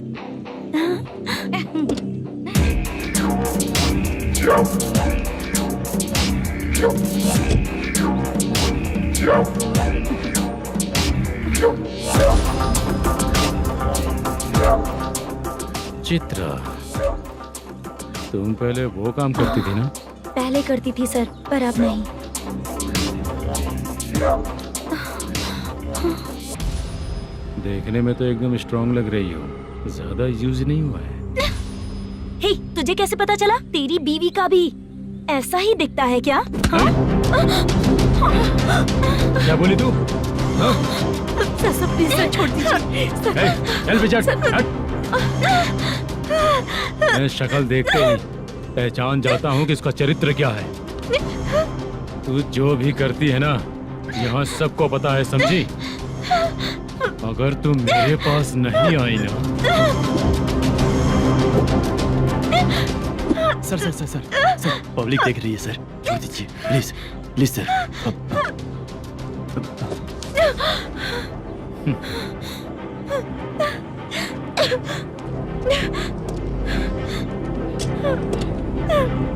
चित्रा, तुम पहले वो काम करती थी ना? पहले करती थी सर, पर अब नहीं। देखने में तो एकदम स्ट्रांग लग रही हो, ज्यादा यूज नहीं हुआ है। हे, तुझे कैसे पता चला? तेरी बीवी का भी ऐसा ही दिखता है क्या? हाँ? क्या बोली तू? सर प्लीज सर छोड़ दीजिए। चल विजय, हट। मैं शक्ल देखते ही पहचान जाता हूँ कि इसका चरित्र क्या है। तू जो भी करती है ना, यहाँ सबको पता है, समझी? अगर तू मेरे पास नहीं आई ना। Sir sir sir sir sir, public देख रही है सर, छोड़ दीजिए please please sir.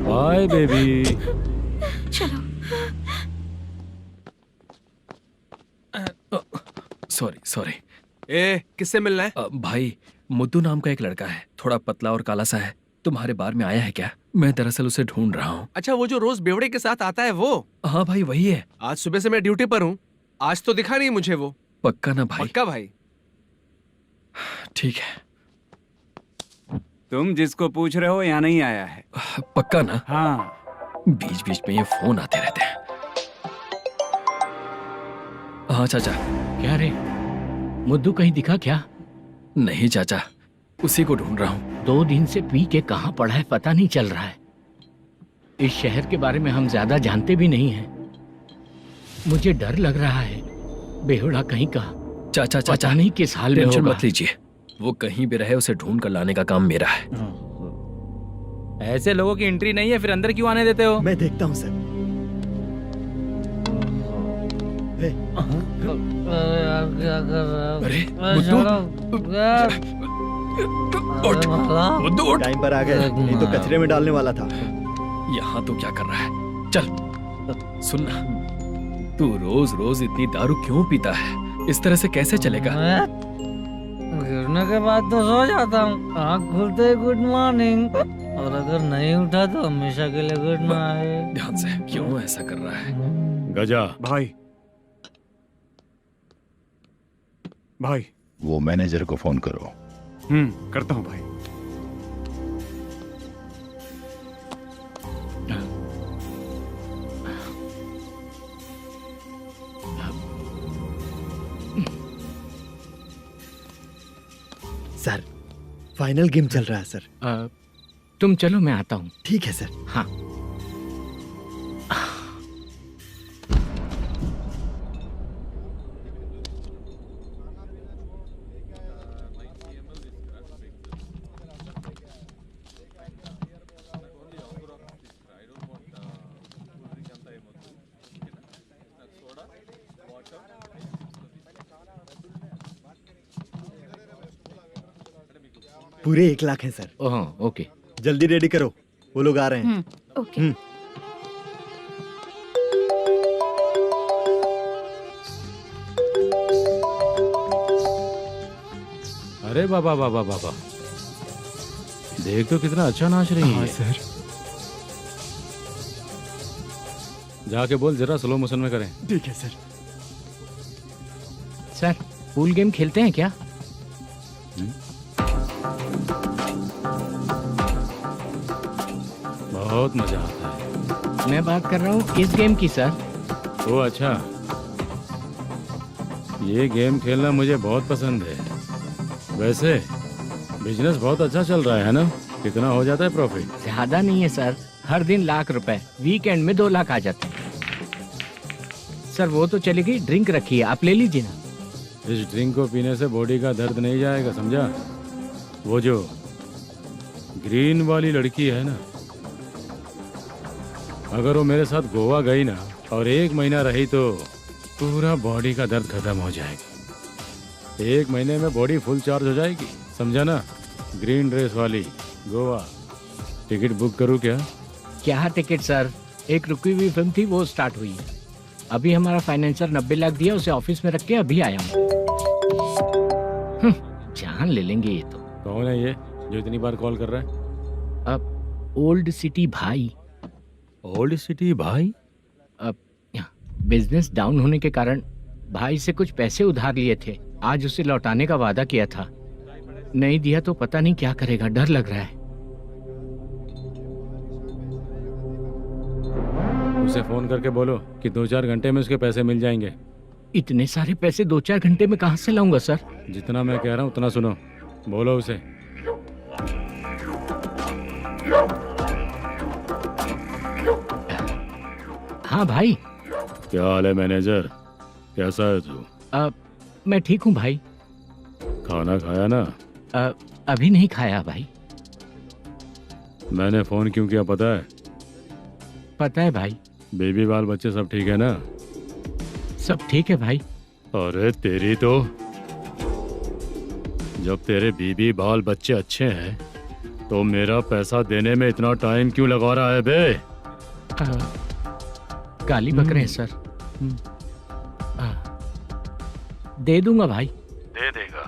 Bye baby. चलो। Sorry sorry. ए, किससे मिलना है? भाई, मुद्दू नाम का एक लड़का है, थोड़ा पतला और काला सा है, तुम्हारे बार में आया है क्या? मैं दरअसल उसे ढूंढ रहा हूँ। अच्छा, वो जो रोज बेवड़े के साथ आता है वो? हाँ भाई वही है। आज सुबह से मैं ड्यूटी पर हूँ, आज तो दिखा नहीं मुझे वो। पक्का ना भाई? पक्का भाई। ठीक है। तुम जिसको पूछ रहे हो यहाँ नहीं आया है। पक्का ना? हाँ। बीच बीच में ये फोन आते रहते हैं। हाँ चाचा। क्या रे, मुद्दू कहीं दिखा क्या? नहीं चाचा, उसी को ढूंढ रहा हूँ। 2 दिन से पी के कहाँ पड़ा है पता नहीं चल रहा है। इस शहर के बारे में हम ज्यादा जानते भी नहीं हैं। मुझे डर लग रहा है, बेहुड़ा कहीं का। चाचा चाचा, पता नहीं किस हाल में टेंशन होगा। मत लीजिए, वो कहीं भी रहे उसे ढूंढ कर लाने का काम मेरा है। ऐसे लोगों की एंट्री नहीं है, फिर अंदर क्यों आने देते हो? मैं देखता हूँ सर। अरे मुद्दू उठ। टाइम पर आ गए, नहीं तो कचरे में डालने वाला था। यहाँ तो क्या कर रहा है? चल सुनना, तू रोज रोज इतनी दारू क्यों पीता है? इस तरह से कैसे चलेगा? गिरने के बाद तो सो जाता हूँ, आँख खुलते ही गुड मॉर्निंग, और अगर नहीं उठा तो हमेशा के लिए गुड नाइट। ध्यान से, क्यों ऐसा कर रहा है? गजा भाई, भाई वो मैनेजर को फोन करो। करता हूँ भाई। सर, फाइनल गेम चल रहा है सर। तुम चलो, मैं आता हूँ। ठीक है सर। हाँ। पूरे 1 लाख हैं सर। Oh okay. जल्दी रेडी करो, वो लोग आ रहे हैं। ओके। अरे बाबा बाबा बाबा, देख तो कितना अच्छा नाच रही है। सर। जाके बोल जरा स्लो मोशन में करें। ठीक है सर। सर पूल गेम खेलते हैं क्या? बहुत मजा आता है। मैं बात कर रहा हूँ इस गेम की सर। ओ अच्छा, ये गेम खेलना मुझे बहुत पसंद है। वैसे बिजनेस बहुत अच्छा चल रहा है ना? कितना हो जाता है प्रॉफिट? ज्यादा नहीं है सर, हर दिन लाख रुपए, वीकेंड में 2 लाख आ जाते हैं। सर वो तो चलेगी, ड्रिंक रखी है, आप ले लीजिए ना। इस ड्रिंक को पीने से बॉडी का दर्द नहीं जाएगा, समझा? वो जो ग्रीन वाली लड़की है ना, अगर वो मेरे साथ गोवा गई ना और 1 महीना रही तो पूरा बॉडी का दर्द खत्म हो जाएगा। 1 महीने में बॉडी फुल चार्ज हो जाएगी, समझा ना? ग्रीन ड्रेस वाली गोवा। टिकट बुक करूँ क्या? क्या टिकट सर, एक रुकी हुई फिल्म थी वो स्टार्ट हुई है। अभी हमारा फाइनेंसर 90 लाख दिया, उसे ऑफिस में रख के अभी आया हूँ। जान ले लेंगे ये तो। कौन है ये जो इतनी बार कॉल कर रहा है? अब ओल्ड सिटी भाई। ओल्ड सिटी भाई? अब बिजनेस डाउन होने के कारण भाई से कुछ पैसे उधार लिए थे, आज उसे लौटाने का वादा किया था। नहीं दिया तो पता नहीं क्या करेगा, डर लग रहा है। उसे फोन करके बोलो कि 2-4 घंटे में उसके पैसे मिल जाएंगे। इतने सारे पैसे 2-4 घंटे में कहाँ से लाऊंगा सर? जितना मैं कह रहा हूँ उतना सुनो, बोलो उसे। हाँ भाई। क्या हाल है मैनेजर, कैसा है तू? मैं ठीक हूँ भाई। खाना खाया ना? अभी नहीं खाया भाई। मैंने फोन क्यों किया पता है? पता है भाई। बेबी बाल बच्चे सब ठीक है ना? सब ठीक है भाई। अरे तेरी तो, जब तेरे बीबी बाल बच्चे अच्छे हैं तो मेरा पैसा देने में इतना टाइम क्यों लगा रहा है बे? गाली बक रहे हैं सर। दे दूंगा भाई। दे देगा?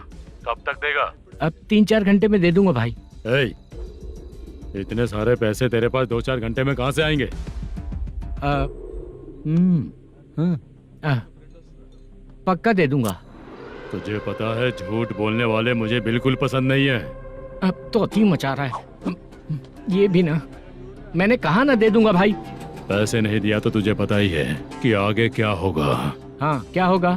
कब तक देगा? अब 3-4 घंटे में दे दूंगा भाई। इतने सारे पैसे तेरे पास 2-4 घंटे में कहाँ से आएंगे? पक्का दे दूंगा। तुझे पता है झूठ बोलने वाले मुझे बिल्कुल पसंद नहीं है। अब तो अति मचा रहा है ये भी ना। मैंने कहा ना दे दूंगा भाई। पैसे नहीं दिया तो तुझे पता ही है कि आगे क्या होगा। हाँ क्या होगा?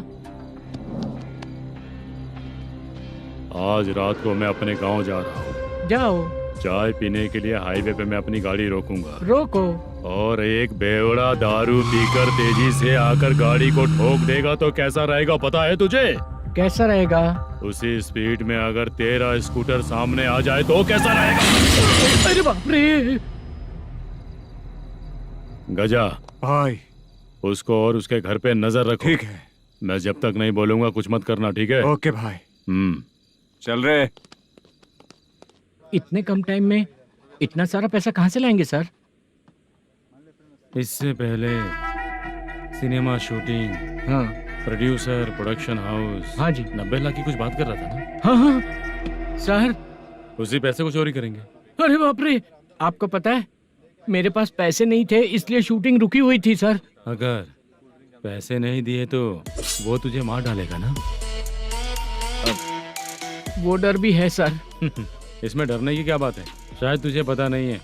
आज रात को मैं अपने गांव जा रहा हूँ। जाओ। चाय पीने के लिए हाईवे पे मैं अपनी गाड़ी रोकूंगा। रोको। और एक बेवड़ा दारू पीकर तेजी से आकर गाड़ी को ठोक देगा तो कैसा रहेगा पता है तुझे? कैसा रहेगा? उसी स्पीड में अगर तेरा स्कूटर सामने आ जाए तो कैसा रहेगा? अरे बाप रे। गजा भाई, उसको और उसके घर पे नजर रखो। ठीक है। मैं जब तक नहीं बोलूंगा कुछ मत करना, ठीक है? ओके भाई। चल रहे। इतने कम टाइम में इतना सारा पैसा कहाँ से लाएंगे सर? इससे पहले सिनेमा शूटिंग, हाँ, प्रोड्यूसर, प्रोडक्शन हाउस। हाँ जी। 90 लाख की कुछ बात कर रहा था ना? हाँ हाँ सर। उसी पैसे को चोरी करेंगे। अरे बाप रे, आपको पता है मेरे पास पैसे नहीं थे इसलिए शूटिंग रुकी हुई थी सर। अगर पैसे नहीं दिए तो वो तुझे मार डालेगा ना? वो डर भी है सर। इसमें डरने की क्या बात है? शायद तुझे पता नहीं है,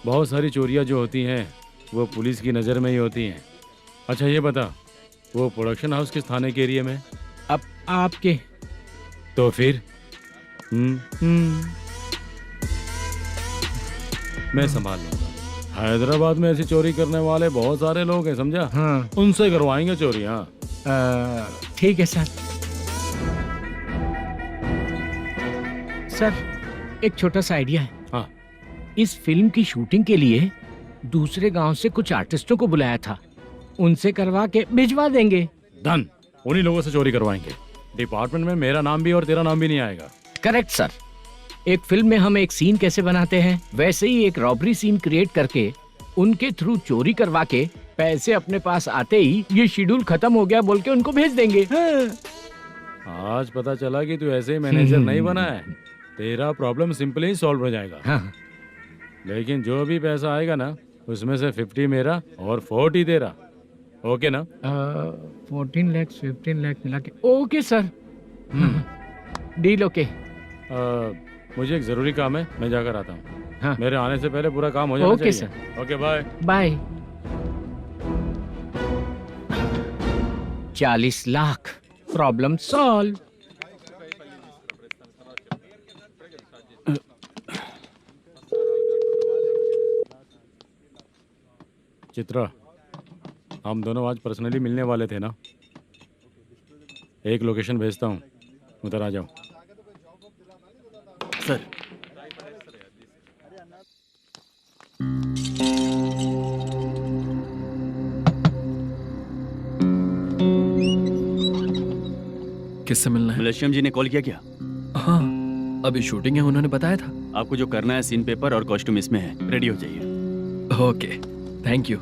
बहुत सारी चोरियां जो होती हैं वो पुलिस की नज़र में ही होती हैं। अच्छा ये बता, वो प्रोडक्शन हाउस किस थाने के एरिया में? अब आपके। तो फिर मैं संभाल लूंगा। हैदराबाद में ऐसी चोरी करने वाले बहुत सारे लोग हैं, समझा? हाँ। उनसे करवाएंगे चोरी। हाँ ठीक है सर। सर एक छोटा सा आइडिया है। हाँ। इस फिल्म की शूटिंग के लिए दूसरे गांव से कुछ आर्टिस्टों को बुलाया था, उनसे करवा के भिजवा देंगे। डन, उन्हीं लोगों से चोरी करवाएंगे। डिपार्टमेंट में मेरा नाम भी और तेरा नाम भी नहीं आएगा। Correct sir. एक फिल्म में हम एक सीन कैसे बनाते हैं, वैसे ही एक रॉबरी सीन क्रिएट करके उनके थ्रू चोरी करवा के पैसे अपने पास आते ही ये शेड्यूल खत्म हो गया बोल के उनको भेज देंगे। आज पता चला कि तू ऐसे ही मैनेजर नहीं बना है, तेरा प्रॉब्लम सिंपली ही सॉल्व हो जाएगा। हाँ। लेकिन जो भी पैसा आएगा ना उसमें से 50 मेरा और 40 तेरा, ओके ना? 14 लाख 15 लाख मिला के ओके सर। Deal okay. मुझे एक जरूरी काम है, मैं जाकर आता हूँ। हाँ। मेरे आने से पहले पूरा काम हो जाना ओके चाहिए। Sir. Okay bye bye. 40 lakh problem solve. Chitra, हम दोनों आज पर्सनली मिलने वाले थे ना? एक लोकेशन भेजता हूँ, उधर आ जाओ। सर किससे मिलना है? मलेशियम जी ने कॉल किया क्या? हाँ, अभी शूटिंग है, उन्होंने बताया था। आपको जो करना है सीन पेपर और कॉस्ट्यूम इसमें है, रेडी हो जाइए। Okay, thank you.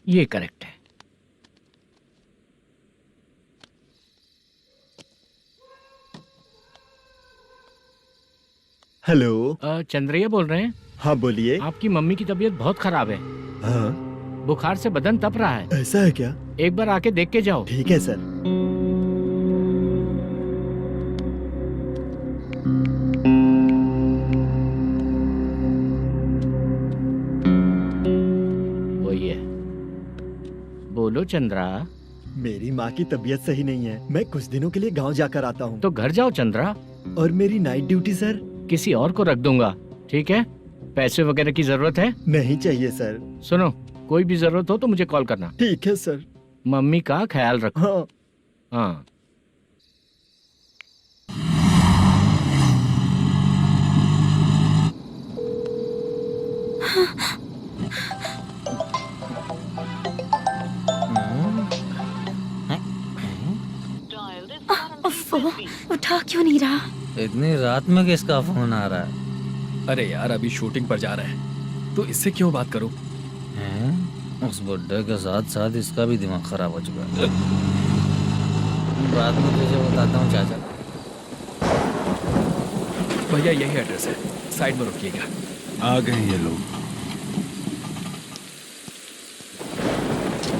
ये करेक्ट है। हेलो। चंद्रैया बोल रहे हैं? हाँ बोलिए। आपकी मम्मी की तबीयत बहुत खराब है। हाँ। बुखार से बदन तप रहा है। ऐसा है क्या? एक बार आके देख के जाओ। ठीक है सर। वही है। बोलो चंद्रा। मेरी माँ की तबीयत सही नहीं है, मैं कुछ दिनों के लिए गांव जाकर आता हूँ। तो घर जाओ चंद्रा। और मेरी नाइट ड्यूटी सर? किसी और को रख दूंगा, ठीक है? पैसे वगैरह की जरूरत है? नहीं चाहिए सर। सुनो, कोई भी जरूरत हो तो मुझे कॉल करना। ठीक है सर। मम्मी का ख्याल रखो। हाँ। हाँ। उठा क्यों नहीं रहा? इतनी रात में किसका फोन आ रहा है? अरे यार, अभी शूटिंग पर जा रहे हैं, तो इससे क्यों बात करूं? उस बुड्ढे के साथ साथ इसका भी दिमाग खराब हो चुका है। बाद में तुझे बताता हूँ चाचा। भैया यही एड्रेस है, साइड में रुकिएगा। आ गए ये लोग।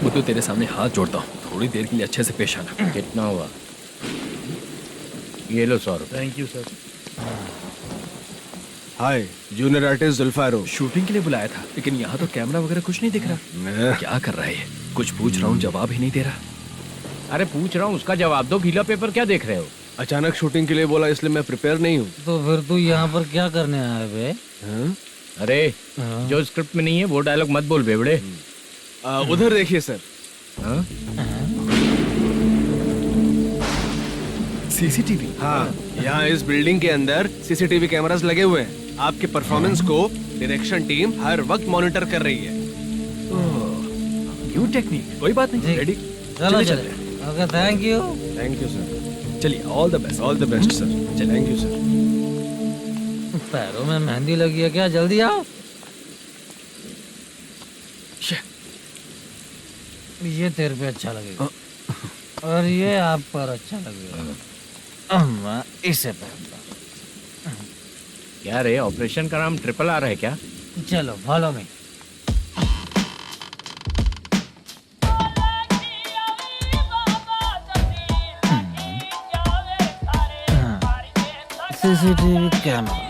वो तो तेरे सामने हाथ जोड़ता हूँ, थोड़ी देर के लिए अच्छे से पेश आना। कितना हुआ? ये लो 100 रुपए। Thank you sir. Hi, junior artist Zulfaro. Shooting के लिए बुलाया था, लेकिन यहाँ तो कैमरा वगैरह कुछ नहीं दिख रहा। क्या कर रहा है ये? कुछ पूछ रहा हूँ, जवाब ही नहीं दे रहा। अरे पूछ रहा हूँ, उसका जवाब दो। गीला पेपर क्या देख रहे हो? अचानक शूटिंग के लिए बोला, इसलिए मैं प्रिपेयर नहीं हूँ। तो फिर तू यहाँ पर क्या करने आया बे? अरे जो स्क्रिप्ट में नहीं है वो डायलॉग मत बोल बेवड़े। उधर देखिए सर। सीसीटीवी? हाँ, यहाँ इस बिल्डिंग के अंदर सीसीटीवी कैमरास लगे हुए हैं। आपके परफॉर्मेंस को डायरेक्शन टीम हर वक्त मॉनिटर कर रही है। न्यू टेक्निक, कोई बात नहीं। रेडी? चलो चले। Okay, thank you. Thank you sir. चलिए, all the best. All the best sir. Thank you sir. पैरों में मेहंदी लगी है क्या? जल्दी आओ। ये तेरे पे अच्छा लगेगा और ये आप पर अच्छा लगेगा। मैं इसे पहनता। क्या रे, ऑपरेशन का नाम ट्रिपल आर है क्या? चलो फॉलो मी। CCTV camera.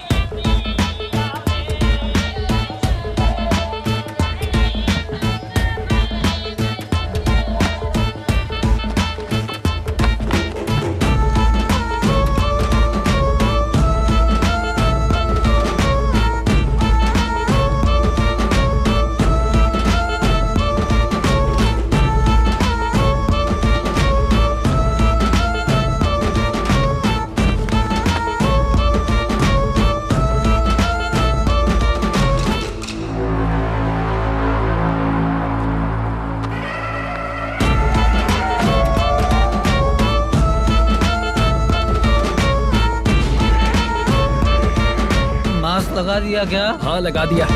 लगा दिया क्या? हाँ लगा दिया।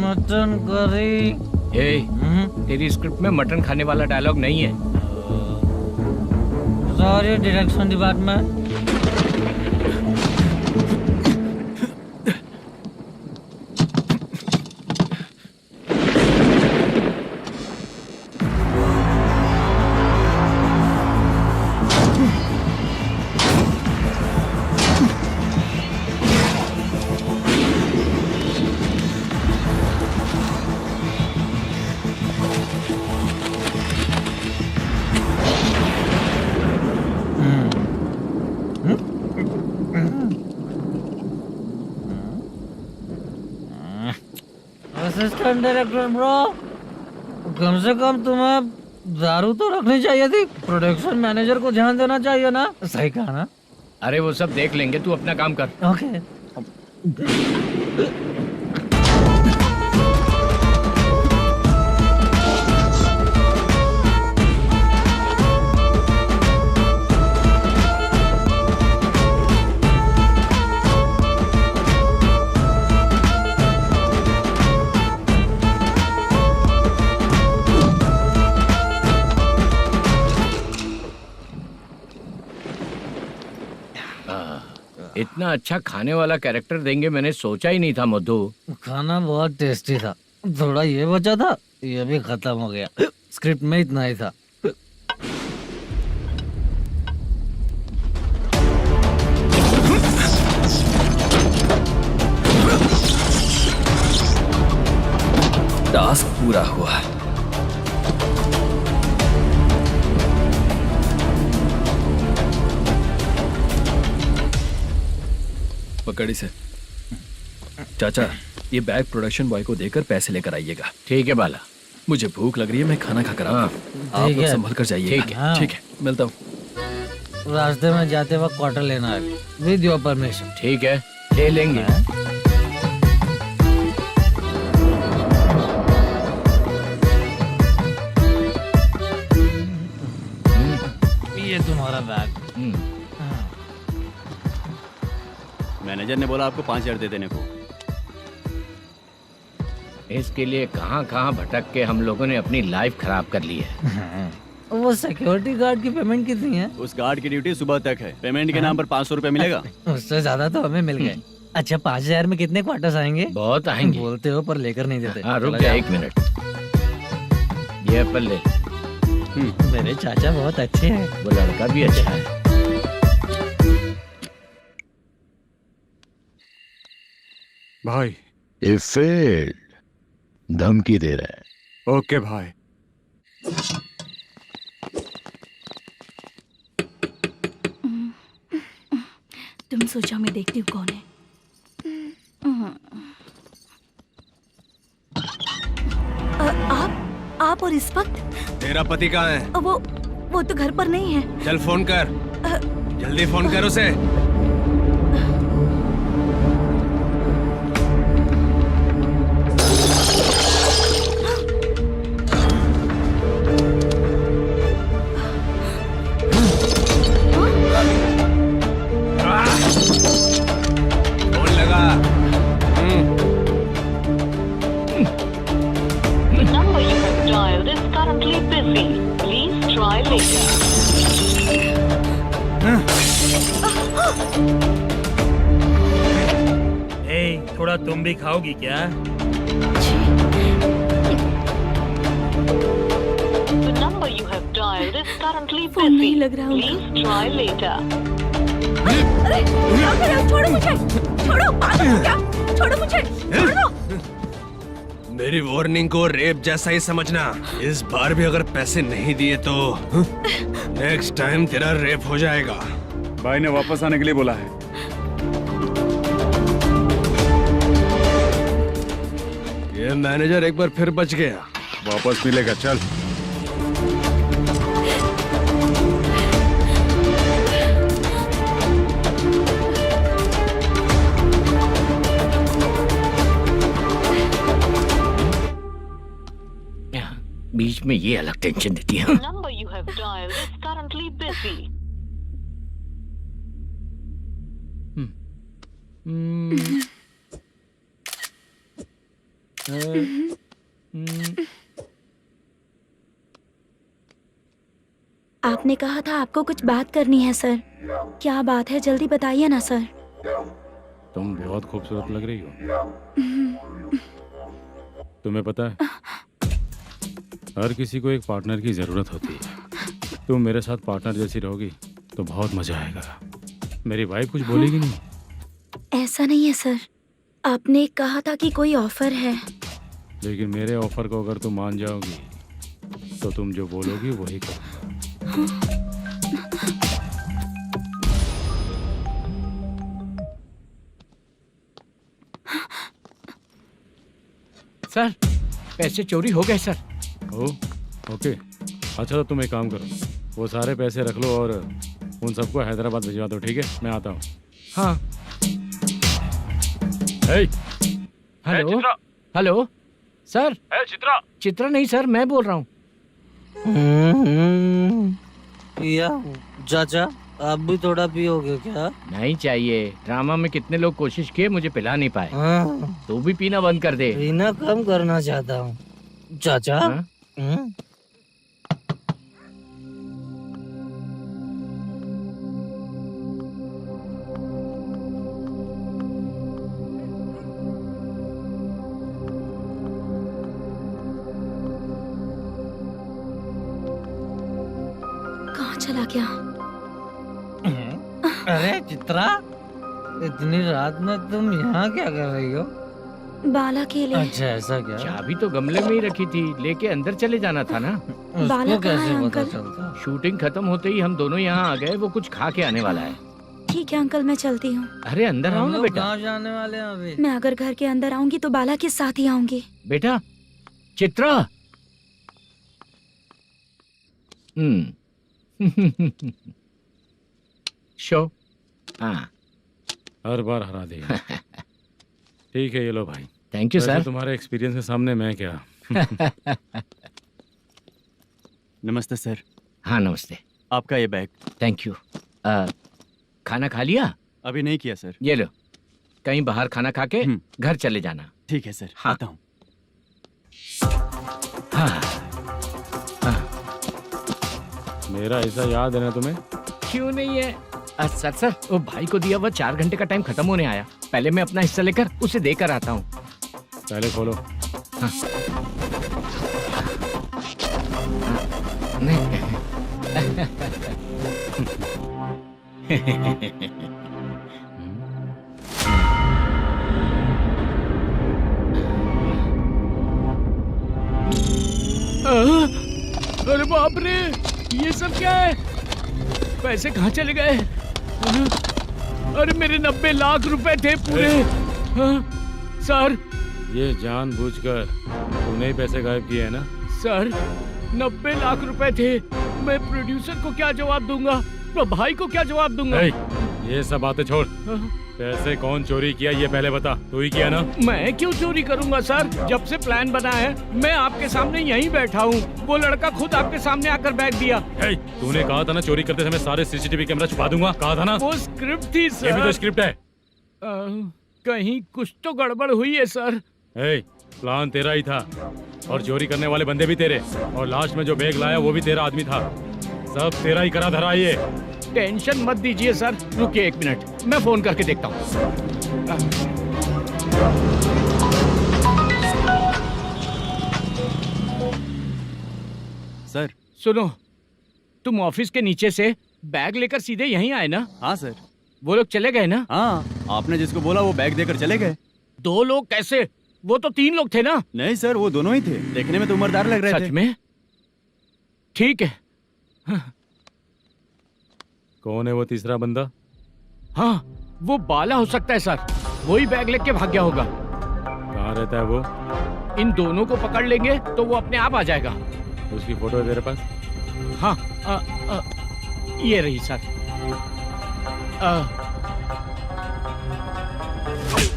Mutton curry. तेरी स्क्रिप्ट में मटन खाने वाला डायलॉग नहीं है। Sorry direction department. Assistant director bro, कम से कम तुम्हें दारू तो रखनी चाहिए थी। प्रोडक्शन मैनेजर को ध्यान देना चाहिए ना। सही कहा ना? अरे वो सब देख लेंगे, तू अपना काम कर। ओके। इतना अच्छा खाने वाला कैरेक्टर देंगे मैंने सोचा ही नहीं था मधु। खाना बहुत टेस्टी था। थोड़ा ये बचा था, ये भी खत्म हो गया। स्क्रिप्ट में इतना ही था। टास्क पूरा हुआ। पकड़ी से। चाचा, ये बैग प्रोडक्शन बॉय को देकर पैसे लेकर आइएगा। ठीक है बाला। मुझे भूख लग रही है, मैं खाना खाकर आता हूँ। आप लोग संभल कर जाइए। ठीक है। ठीक है, मिलता हूँ। रास्ते में जाते वक्त क्वार्टर लेना है, विद योर परमिशन। ठीक है, ले लेंगे। ये तुम्हारा बैग। मैनेजर ने बोला आपको 5,000 दे देने को। इसके लिए कहाँ कहाँ भटक के हम लोगों ने अपनी लाइफ खराब कर ली है। वो सिक्योरिटी गार्ड की पेमेंट कितनी है? उस गार्ड की ड्यूटी सुबह तक है। पेमेंट के नाम पर 500 रुपए मिलेगा। उससे ज्यादा तो हमें मिल गए। अच्छा, 5,000 में कितने क्वार्टर्स आएंगे? बहुत आएंगे। बोलते हो पर लेकर नहीं देते। हाँ रुक जा 1 मिनट। ये एप्पल ले। मेरे चाचा बहुत अच्छे हैं। वो लड़का भी अच्छा है। भाई ये फेल्ड धमकी दे रहा है। ओके भाई। तुम सोचो, मैं देखती हूँ कौन है। आप और इस वक्त? तेरा पति कहाँ है? वो तो घर पर नहीं है। चल फोन कर, जल्दी फोन कर उसे। फोन लगा। The number you have dialed is currently busy. Please try later. थोड़ा तुम भी खाओगी क्या? The number you have dialed is currently phone busy. नहीं लग रहा होगा। Please try later. अरे क्या कर रहे हो? छोड़ो मुझे, छोड़ो। पागल हो क्या? छोड़ो मुझे, छोड़ो। मेरी वार्निंग को रेप जैसा ही समझना। इस बार भी अगर पैसे नहीं दिए तो नेक्स्ट टाइम तेरा रेप हो जाएगा। भाई ने वापस आने के लिए बोला है। ये मैनेजर एक बार फिर बच गया। वापस मिलेगा, चल। बीच में ये अलग टेंशन देती है। number you have dialed is currently busy. आपने कहा था आपको कुछ बात करनी है सर। क्या बात है, जल्दी बताइए ना सर। तुम बहुत खूबसूरत लग रही हो। तुम्हें पता है, हर किसी को एक पार्टनर की जरूरत होती है। तुम मेरे साथ पार्टनर जैसी रहोगी तो बहुत मजा आएगा। मेरी वाइफ कुछ बोलेगी नहीं? ऐसा नहीं है सर, आपने कहा था कि कोई ऑफर है। लेकिन मेरे ऑफर को अगर तुम मान जाओगी तो तुम जो बोलोगी वही करूँगा। सर, पैसे चोरी हो गए सर। ओके, अच्छा तो तुम एक काम करो, वो सारे पैसे रख लो और उन सबको हैदराबाद भिजवा दो, ठीक है? मैं आता हूँ। हाँ। Hello hello sir. Chitra? Chitra नहीं सर, मैं बोल रहा हूँ। या चाचा, आप भी थोड़ा पियोगे क्या? नहीं चाहिए। ड्रामा में कितने लोग कोशिश किए, मुझे पिला नहीं पाए। तू भी पीना बंद कर दे। पीना कम करना चाहता हूँ चाचा। कहाँ चला गया? अरे चित्रा, इतनी रात में तुम यहाँ क्या कर रही हो? बाला के लिए। अच्छा ऐसा क्या? चाबी तो गमले में ही रखी थी, लेके अंदर चले जाना था ना। बाला कहाँ है कैसे पता अंकल? चलता? शूटिंग खत्म होते ही हम दोनों यहाँ आ गए। वो कुछ खा के आने वाला है। ठीक है अंकल, मैं चलती हूँ। अरे अंदर आओ हम ना लोग बेटा। कहाँ जाने वाले हैं अभी? मैं अगर घर के अंदर आऊंगी तो बाला के साथ ही आऊंगी। बेटा चित्रा। शो। हाँ, हर बार हरा देगा। ठीक है, ये लो भाई। Thank you sir. तुम्हारे एक्सपीरियंस के सामने मैं क्या। नमस्ते सर। हाँ नमस्ते। आपका ये बैग। Thank you. खाना खा लिया? अभी नहीं किया सर। ये लो, कहीं बाहर खाना खा के घर चले जाना। ठीक है सर। हाँ। आता हूँ। हाँ। हाँ। मेरा ऐसा याद है ना तुम्हें? क्यों नहीं है सर, वो भाई को दिया हुआ 4 घंटे का टाइम खत्म होने आया। पहले मैं अपना हिस्सा लेकर उसे देकर आता हूँ। पहले खोलो। हाँ। अरे बाप रे, ये सब क्या है? पैसे कहाँ चले गए? अरे मेरे 90 लाख रुपए थे पूरे। सर, ये जानबूझकर तूने ही पैसे गायब किए हैं ना? सर 90 लाख रुपए थे। मैं प्रोड्यूसर को क्या जवाब दूंगा, तो भाई को क्या जवाब दूंगा? ये सब बातें छोड़। पैसे कौन चोरी किया ये पहले बता। तू ही किया ना? मैं क्यों चोरी करूंगा सर? जब से प्लान बना है मैं आपके सामने यहीं बैठा हूँ। वो लड़का खुद आपके सामने आकर बैग दिया। तूने कहा था ना चोरी करते समय सारे सीसीटीवी कैमरा छुपा दूंगा, कहा था ना? वो स्क्रिप्ट थी सर। ये भी तो स्क्रिप्ट है। कहीं कुछ तो गड़बड़ हुई है सर। प्लान तेरा ही था और चोरी करने वाले बंदे भी तेरे, और लास्ट में जो बैग लाया वो भी तेरा आदमी था। सब तेरा ही करा धरा। ये टेंशन मत दीजिए सर। रुकिए 1 मिनट, मैं फोन करके देखता हूँ। सर सुनो, तुम ऑफिस के नीचे से बैग लेकर सीधे यहीं आए ना? हाँ सर। वो लोग चले गए ना? हाँ, आपने जिसको बोला वो बैग देकर चले गए। 2 लोग कैसे? वो तो 3 लोग थे ना? नहीं सर, वो दोनों ही थे। देखने में तो उम्रदार लग रहे थे। सच में? ठीक है। कौन है वो तीसरा बंदा? हाँ, वो बाला हो सकता है सर। वही बैग लेके भाग गया होगा। कहाँ कहाँ रहता है वो? इन दोनों को पकड़ लेंगे तो वो अपने आप आ जाएगा। उसकी फोटो है तेरे पास? हाँ ये रही सर।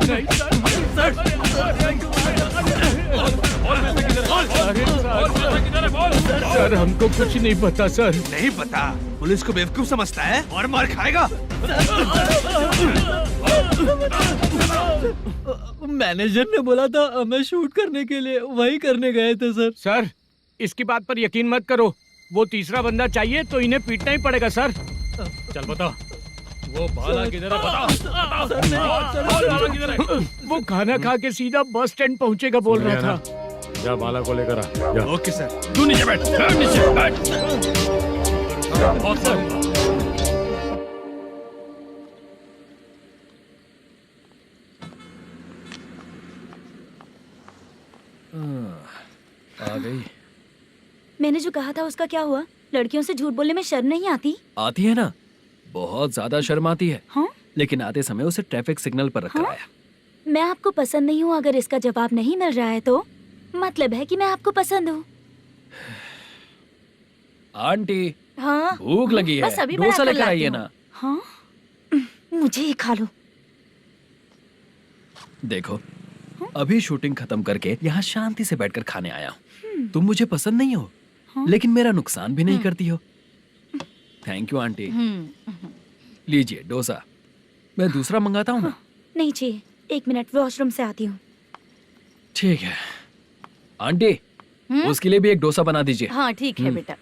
नहीं सर हमको कुछ नहीं पता सर। नहीं पता? पुलिस को बेवकूफ समझता है और मार खाएगा। मैनेजर ने बोला था हमें शूट करने के लिए, वही करने गए थे सर। सर इसकी बात पर यकीन मत करो, वो तीसरा बंदा चाहिए तो इन्हें पीटना ही पड़ेगा सर। चल बता, वो बाला किधर है? बता। वो खाना खा के सीधा बस स्टैंड पहुंचेगा बोल रहा था। जा बाला को लेकर आ। जा। Okay sir. तू नीचे बैठ, नीचे बैठ। बहुत सर। आ गई। मैंने जो कहा था उसका क्या हुआ? लड़कियों से झूठ बोलने में शर्म नहीं आती? आती है ना, बहुत ज्यादा शर्म आती है। हाँ? लेकिन आते समय उसे ट्रैफिक सिग्नल पर रखकर आया। मैं आपको पसंद नहीं हूँ अगर इसका जवाब नहीं मिल रहा है तो मतलब है कि मैं आपको पसंद हूँ। आंटी हाँ भूख लगी है, बस अभी डोसा बनाकर लेकर लाती आइए हूँ। ना। हाँ मुझे ही खा लो। देखो अभी शूटिंग खत्म करके यहाँ शांति से बैठकर खाने आया हूँ। तुम मुझे पसंद नहीं हो, लेकिन मेरा नुकसान भी नहीं करती हो। Thank you aunty. लीजिए डोसा। मैं दूसरा मंगाता हूँ ना? नहीं चाहिए, 1 मिनट वॉशरूम से आती हूँ। ठीक है आंटी, उसके लिए भी एक डोसा बना दीजिए। हाँ ठीक है बेटा।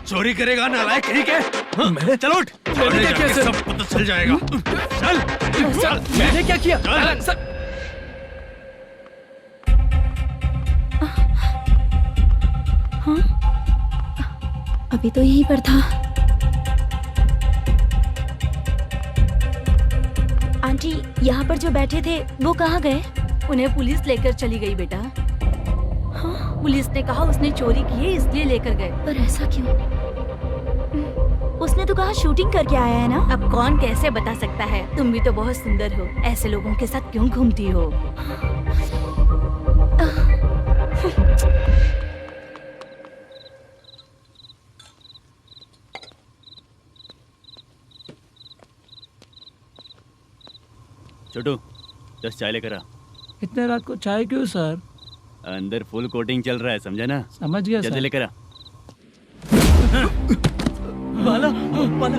चोरी करेगा नालायक कहीं के? चल उठ, मैंने क्या किया सर? सब पता चल जाएगा। चल मैंने क्या किया? सर हाँ अभी तो यहीं पर था। आंटी यहाँ पर जो बैठे थे वो कहाँ गए? उन्हें पुलिस लेकर चली गई बेटा। हाँ? पुलिस ने कहा उसने चोरी की है इसलिए लेकर गए। पर ऐसा क्यों? उसने तो कहा शूटिंग करके आया है ना। अब कौन कैसे बता सकता है? तुम भी तो बहुत सुंदर हो, ऐसे लोगों के साथ क्यों घूमती हो? छोटू 10 चाय लेकर आ। इतने रात को चाय क्यों सर? अंदर फुल कोटिंग चल रहा है, समझा ना? समझ गया जल्दी सर। लेकर आ। बाला बाला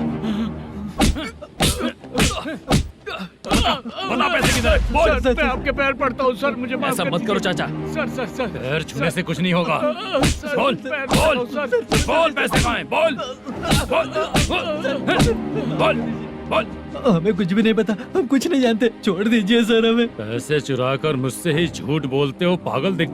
बता पैसे किधर है? बोल। सर मैं आपके पैर पड़ता हूँ सर, मुझे माफ ऐसा कर मत करो दीजिए। चाचा। सर सर सर पैर छूने से कुछ नहीं होगा। सर, बोल पैर बोल पड़ता हूँ, सर। बोल, पैसे कहाँ हैं? बोल बोल बोल बोल। हमें कुछ भी नहीं पता, हम कुछ नहीं जानते, छोड़ दीजिए सर हमें। पैसे चुरा कर मुझसे ही झूठ बोलते हो, पागल दिखते